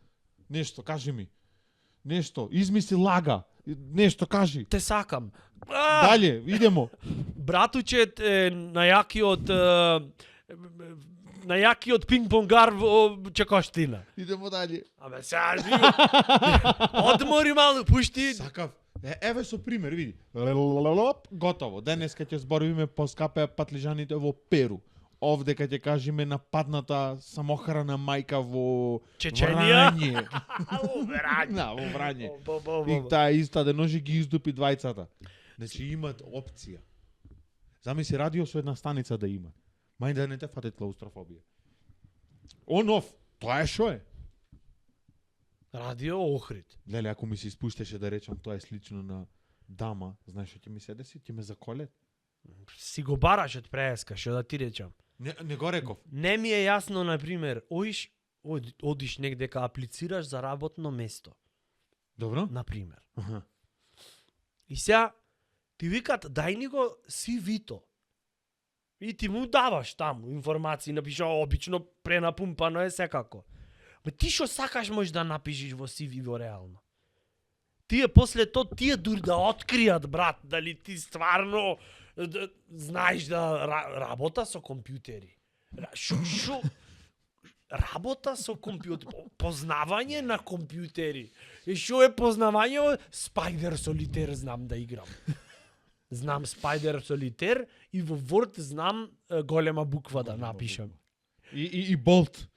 Нешто, кажи ми. Нешто, измисли лага. Нешто кажи. Те сакам. Дале, идемо. Братучет е најакиот пинг-понгар во Чекоштина. Идемо дале. Абе, сега живо. Одмори малку, пушти. Сакав. Еве со пример, види. Лелелелоп, готово. Денеска ќе збориме поскапе патлижаните во Перу. Овдека ќе кажеме нападната самохрана мајка во Чеченија. Врање. Врање. Да, во Врање. Бо. И таа иста деножи ги издупи двајцата. Значи имат опција. Замисли радио со една станица да има. Мај да не те фатит клаустрофобија. Онов, тоа е шо е? Радио Охрид. Леле, ако ми се испуштеше да речам тоа е слично на дама, знаеш што ќе ми се деси? Ќе ме заколе. Си го бараш од преска, што да ти речам. Не го реков. Не ми е јасно, на пример, одиш негде ка аплицираш за работно место, Добро? на пример. Аха. И сега ти викат дај ни го CV-то. И ти му даваш таму информации, напиша обично пренапумпано е секако. Ма ти што сакаш можеш да напишеш во CV во реално. Тие после тие дури да откријат, брат, дали ти стварно знаеш да работа со компјутери. Шо? Работа со компјутер, познавање на компјутери. И што е познавање? Spider Solitaire знам да играм. знам Spider Solitaire и во Word знам голема буква да напишам. И Bolt.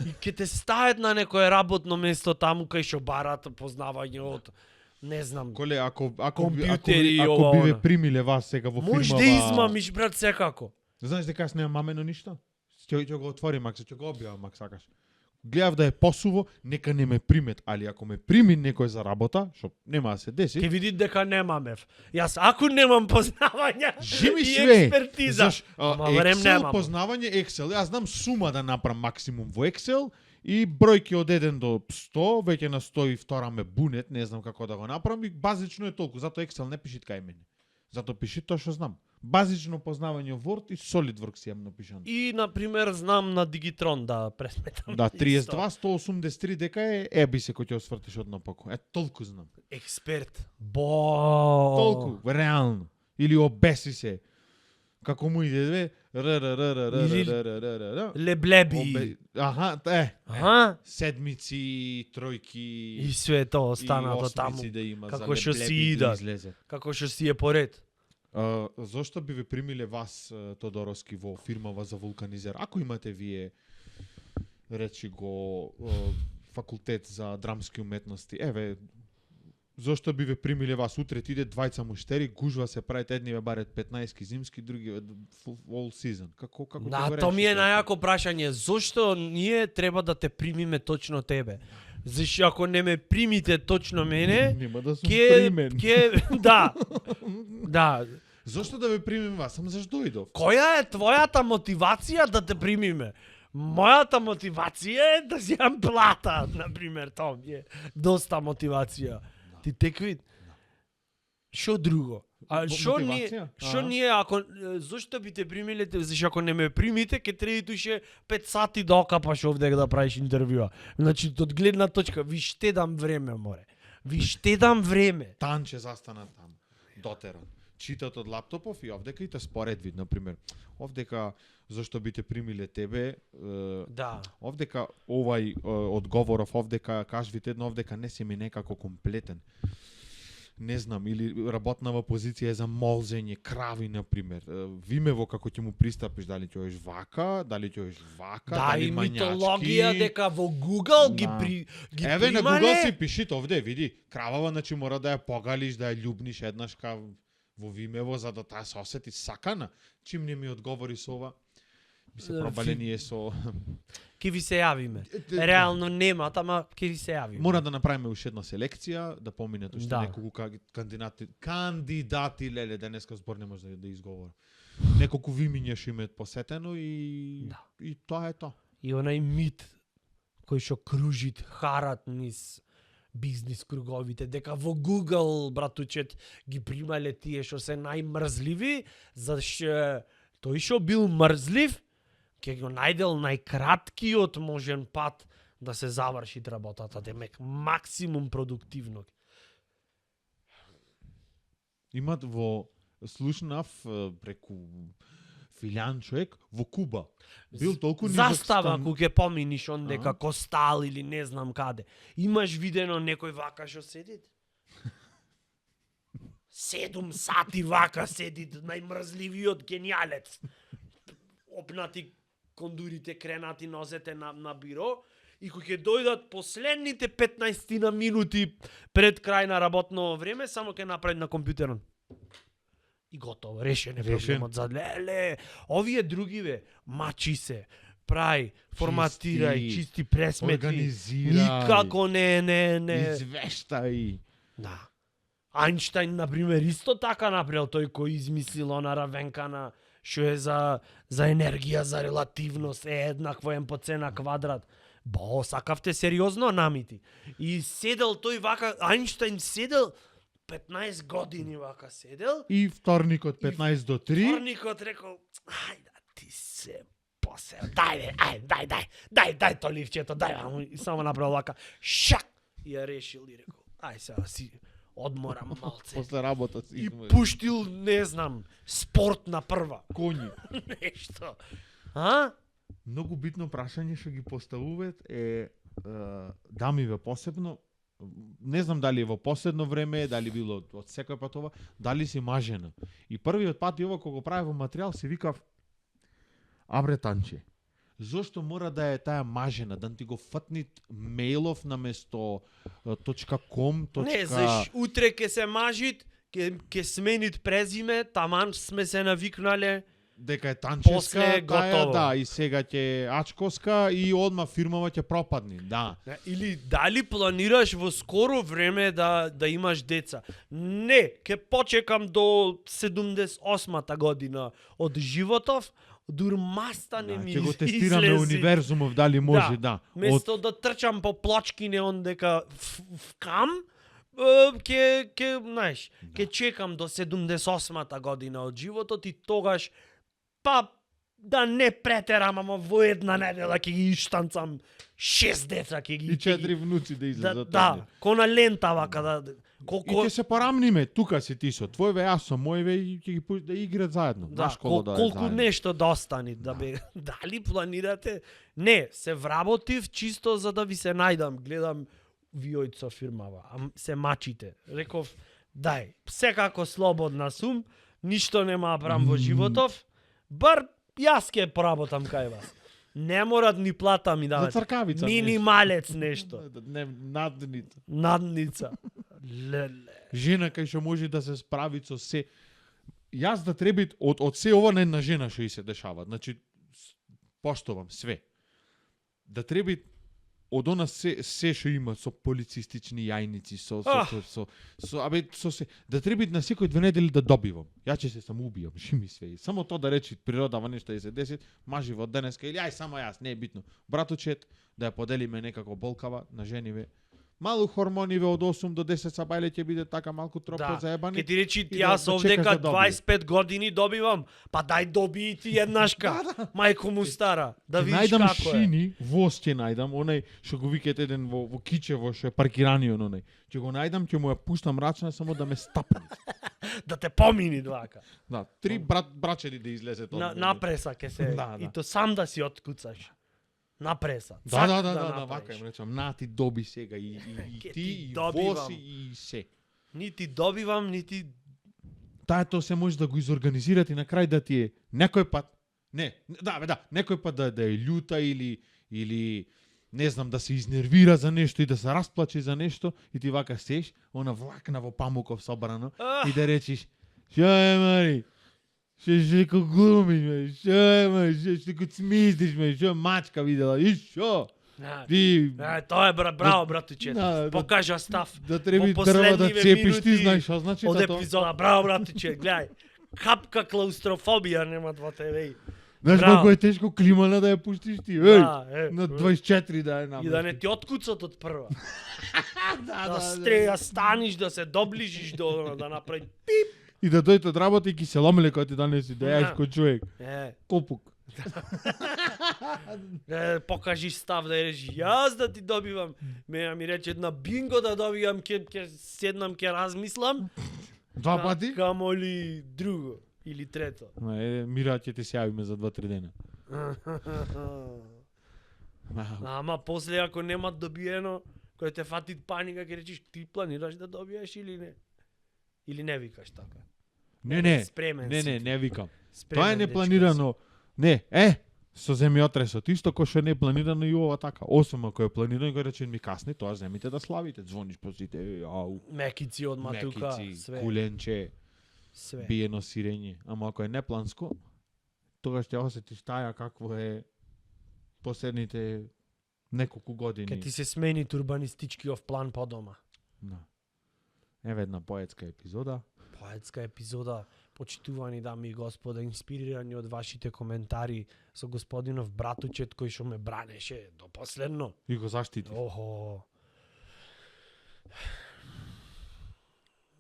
И ке те стават на некое работно место таму кај што барат познавање од не знам. Коле, ако Компјутери и ако ова, би ве она. примиле вас сега во Може фирмава... да измамиш брат секако. Знаеш дека јас немам мамено ништо? Ќе го отворим, ако ќе го објавам, ако сакаш. Гледав да е посуво, нека не ме примет, али ако ме прими некој за работа, што нема да се деси, Ке види дека немамев. Јас ако немам познавања жими и све. експертиза, ама барем Excel, немам. познавање Excel. Јас знам сума да направам максимум во Excel и бројки од 1 до 100, веќе на 102 ме бунет, не знам како да го направам и базично е толку. Зато Excel не пиши кај мене. Зато пиши тоа што знам. Базично познавање Word и SolidWorks јам напишано. И на пример знам на Digitron да пресметам. Да, исто. 32, 183 дека е еби се кој ќе освртиш од напако. Толку знам. Експерт. Бо. Толку, реално. Или обеси се. Како му иде, Леблеби. Аха, Аха. седмици, тројки И све тоа останато и таму. осмици да има Како за што леблеби си да идат. излезе. Како што си е поред. Зошто би ве примиле вас, Тодоровски, во фирмава за вулканизер? Ако имате вие, речи го, факултет за драмски уметности, еве, зошто би ве примиле вас? Утре иде двајца муштери, гужва се правите, едни ве барет 15 зимски, други all season. Како ќе Да, го тоа ми е решите? најако прашање. Зошто ние треба да те примиме точно тебе? Зашто ако не ме примите точно мене, Нема да сум ќе примен. да. Да. Зошто да ве примим вас? Само зашто дојдов? Која е твојата мотивација да те примиме? Мојата мотивација е да земам плата, на пример, тоа ми е доста мотивација. Ти текви Што друго? А што ние, Мотивација? што ние ако зошто би те примиле, зашто ако не ме примите, ќе треба туше 5 сати да окапаш овде да правиш интервјуа. Значи од гледна точка ви штедам време, море. Ви штедам време. Танче застана таму, дотеран. Читат од лаптопов и овдека и те споредви, например. Овдека, зашто би те примиле тебе, Да. овдека овај одговоров, овдека кажвите едно, овдека не си ми некако комплетен. Не знам, или работнава позиција е за молзење, крави, например. Вимево како ќе му пристапиш, дали ќе оиш вака, дали ќе оиш вака, Да, дали и мањачки. митологија дека во Google ги Да. ги Еве на примале. Google си пишите овде, види, кравава, значи мора да ја погалиш, да ја љубниш еднашка во Вимево, за да таа се осети сакана. Чим не ми одговори со ова, би се пробале ние со... Ке ви се јавиме. Реално нема, ама ке ви се јавиме. Мора да направиме уште една селекција, да поминат уште Да. неколку кандидати, леле, денеска збор не може да изговора. Неколку вимиња што имаат посетено и Да. и тоа е тоа. И онај мит кој што кружит, харат низ бизнис круговите, дека во Google, братучет, ги примале тие што се најмрзливи, зашто тој што бил мрзлив, ќе го најдел најкраткиот можен пат да се заврши работата, демек максимум продуктивно. Имат слушнав преку филјан човек во Куба. Бил толку Застава, низок ако ќе поминиш ондека Ага. Костал или не знам каде. Имаш видено некој вака што седи? 7 сати вака седи најмрзливиот гениалец. Опнати кондурите, кренати нозете на биро и кога ќе дојдат последните 15 на минути пред крај на работно време, само ќе направи на компјутерот. И готово, решен е проблемот за леле. Овие другиве, мачи се, прај, форматирај, чисти пресмети. организирај. Никако не. Извештај. Да. Ајнштајн, например, исто така направил, тој кој измислил она равенка што е за енергија, за релативност, е еднакво М по С на квадрат. Бо, сакавте сериозно намити. И седел тој вака, Ајнштајн седел 15 години вака седел. И вторникот 15 до 3. Вторникот рекол, ајде ти се посел, дај то ливчето, дај, и само направил вака, шак, и ја решил и рекол, ај сега си одморам малце. После работа си И измори. пуштил, не знам, спорт на прва. Коњи. Нешто. А? Многу битно прашање што ги поставуваат е дамиве посебно. не знам дали е во последно време, дали било од секој пат ова, дали си мажена. И првиот пат и ова кога го прави во материјал си викав абре танче. Зошто мора да е таа мажена, да ти го фатни мејлов наместо .com, Не, заш утре ќе се мажит, ќе сменит презиме, таман сме се навикнале. дека е танческа, После е готово. да, и сега ќе ачковска и одма фирмава ќе пропадни, да. Или дали планираш во скоро време да имаш деца? Не, ќе почекам до 78-та година од животов, дурмаста не ми ќе го тестираме универзумов дали може, да. Место да трчам по плочкине он дека кам, ќе, знаеш, ќе чекам до 78-та година од животот и тогаш па да не претерам, ама во една недела ќе ги иштанцам 6 деца, ќе ги И 4 внуци да излезат. да, кона лента вака да И колко ќе се порамниме, тука си ти со твојве, јас со мојве и ќе ги пуш да играат заедно. да, На школа да колку заедно. нешто да остани, да бе, дали планирате? Не, се вработив чисто за да ви се најдам, гледам виојцо фирмава, а се мачите. Реков, дај, секако слободна сум, ништо нема да правам во животов, бар јас ќе поработам кај вас. Не морат ни плата ми За дават. цркавица. Минималец нешто. Не, надница. Надница. Леле. Жена кај што може да се справи со се. Јас да треба од се ова на една жена што и се дешава. Значи поштовам све. Да треба од она се што има со полицистични јајници, со се. Да треба на секој 2 недели да добивам. Ја ќе се самоубијам, шими све. Само тоа да речи природава нешто и се деси, мажи во денеска или ај само јас, не е битно. Братучет да ја поделиме некако болкава на жениве. Малу хормониве од 8 до 10 сабајле ќе биде така малку тропо заебани. Ке ти речи, и јас да овдека чекаш да добие. 25 години добивам, па дај доби и ти еднашка. Мајко му стара, да видиш најдам како е. шини, воз ќе најдам, онај што го викате еден во Кичево што е паркираниот онај. Ќе го најдам, ќе му ја пуштам рачна само да ме стапне. Да те помини двака. Да, 3 брачери да излезе тоа. Напреса ке се. Да, да. И то сам да си откуцаш. Напреса. Да, направиш. вака им речам, на ти доби сега и Ке ти, ти и добивам. воз и се. Нити добивам, нити Таа тоа се може да го изорганизирате и на крај да ти е некој пат. Не, некој пат да е љута или не знам да се изнервира за нешто и да се расплаче за нешто и ти вака сеш, она влакна во памуков собрано и да речиш: "Што е, Мари? Што ко глумиш, ме? Што е, ме? Што ко смиздиш, ме? Што мачка видела? И што? Ти тоа е браво, братуче. Да, Покажа став. да треби По дрва да последниве цепиш, ти минути знаеш што значи од тоа? епизода. Браво, братуче, гледај. Капка клаустрофобија немат во тебе. Знаеш Браво. колку е тешко климана да ја пуштиш ти? Да, На 24 да е наместиш. И да не ти откуцат од прва. да, Да станиш, да се доближиш до да направи пип. И да дојде од работа и ки се ломеле кога ти донеси да јаеш Да. кој човек. Копук. Покажи став да речи, јас да ти добивам. Ми рече една бинго да добивам, ќе седнам, ќе размислам. Два пати? Камоли друго или трето. Мира ќе ти се јавиме за 2-3 дена. Ама после ако нема добиено, кој те фати паника, ќе речиш ти планираш да добиеш или не? Или не викаш така? Не, Спремен не, си не, ти. не викам. Спремен Тоа е дечко непланирано. Не, со земјотресот исто кој што е непланирано и ова така. Осум ако е планирано, го речен ми касни, тоа земите да славите, звониш по сите, ау, си. Мекици од матука, мекици, све. куленче, Све. биено сирење. Ама ако е непланско, тогаш ќе осетиш таја какво е последните неколку години. Ке ти се смени урбанистичкиот план по дома. Да. Еве една поетска епизода. Поетска епизода, почитувани дами и господа, инспирирани од вашите коментари со господинов братучет кој што ме бранеше до последно. И го заштити. Охо.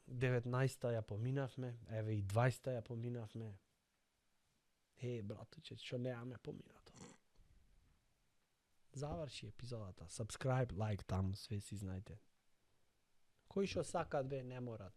19-та ја поминавме, еве и 20-та ја поминавме. Братучет, што неаме поминато. Заврши епизодата. Subscribe, like таму, све си знаете. Кои што сакат бе, не морат.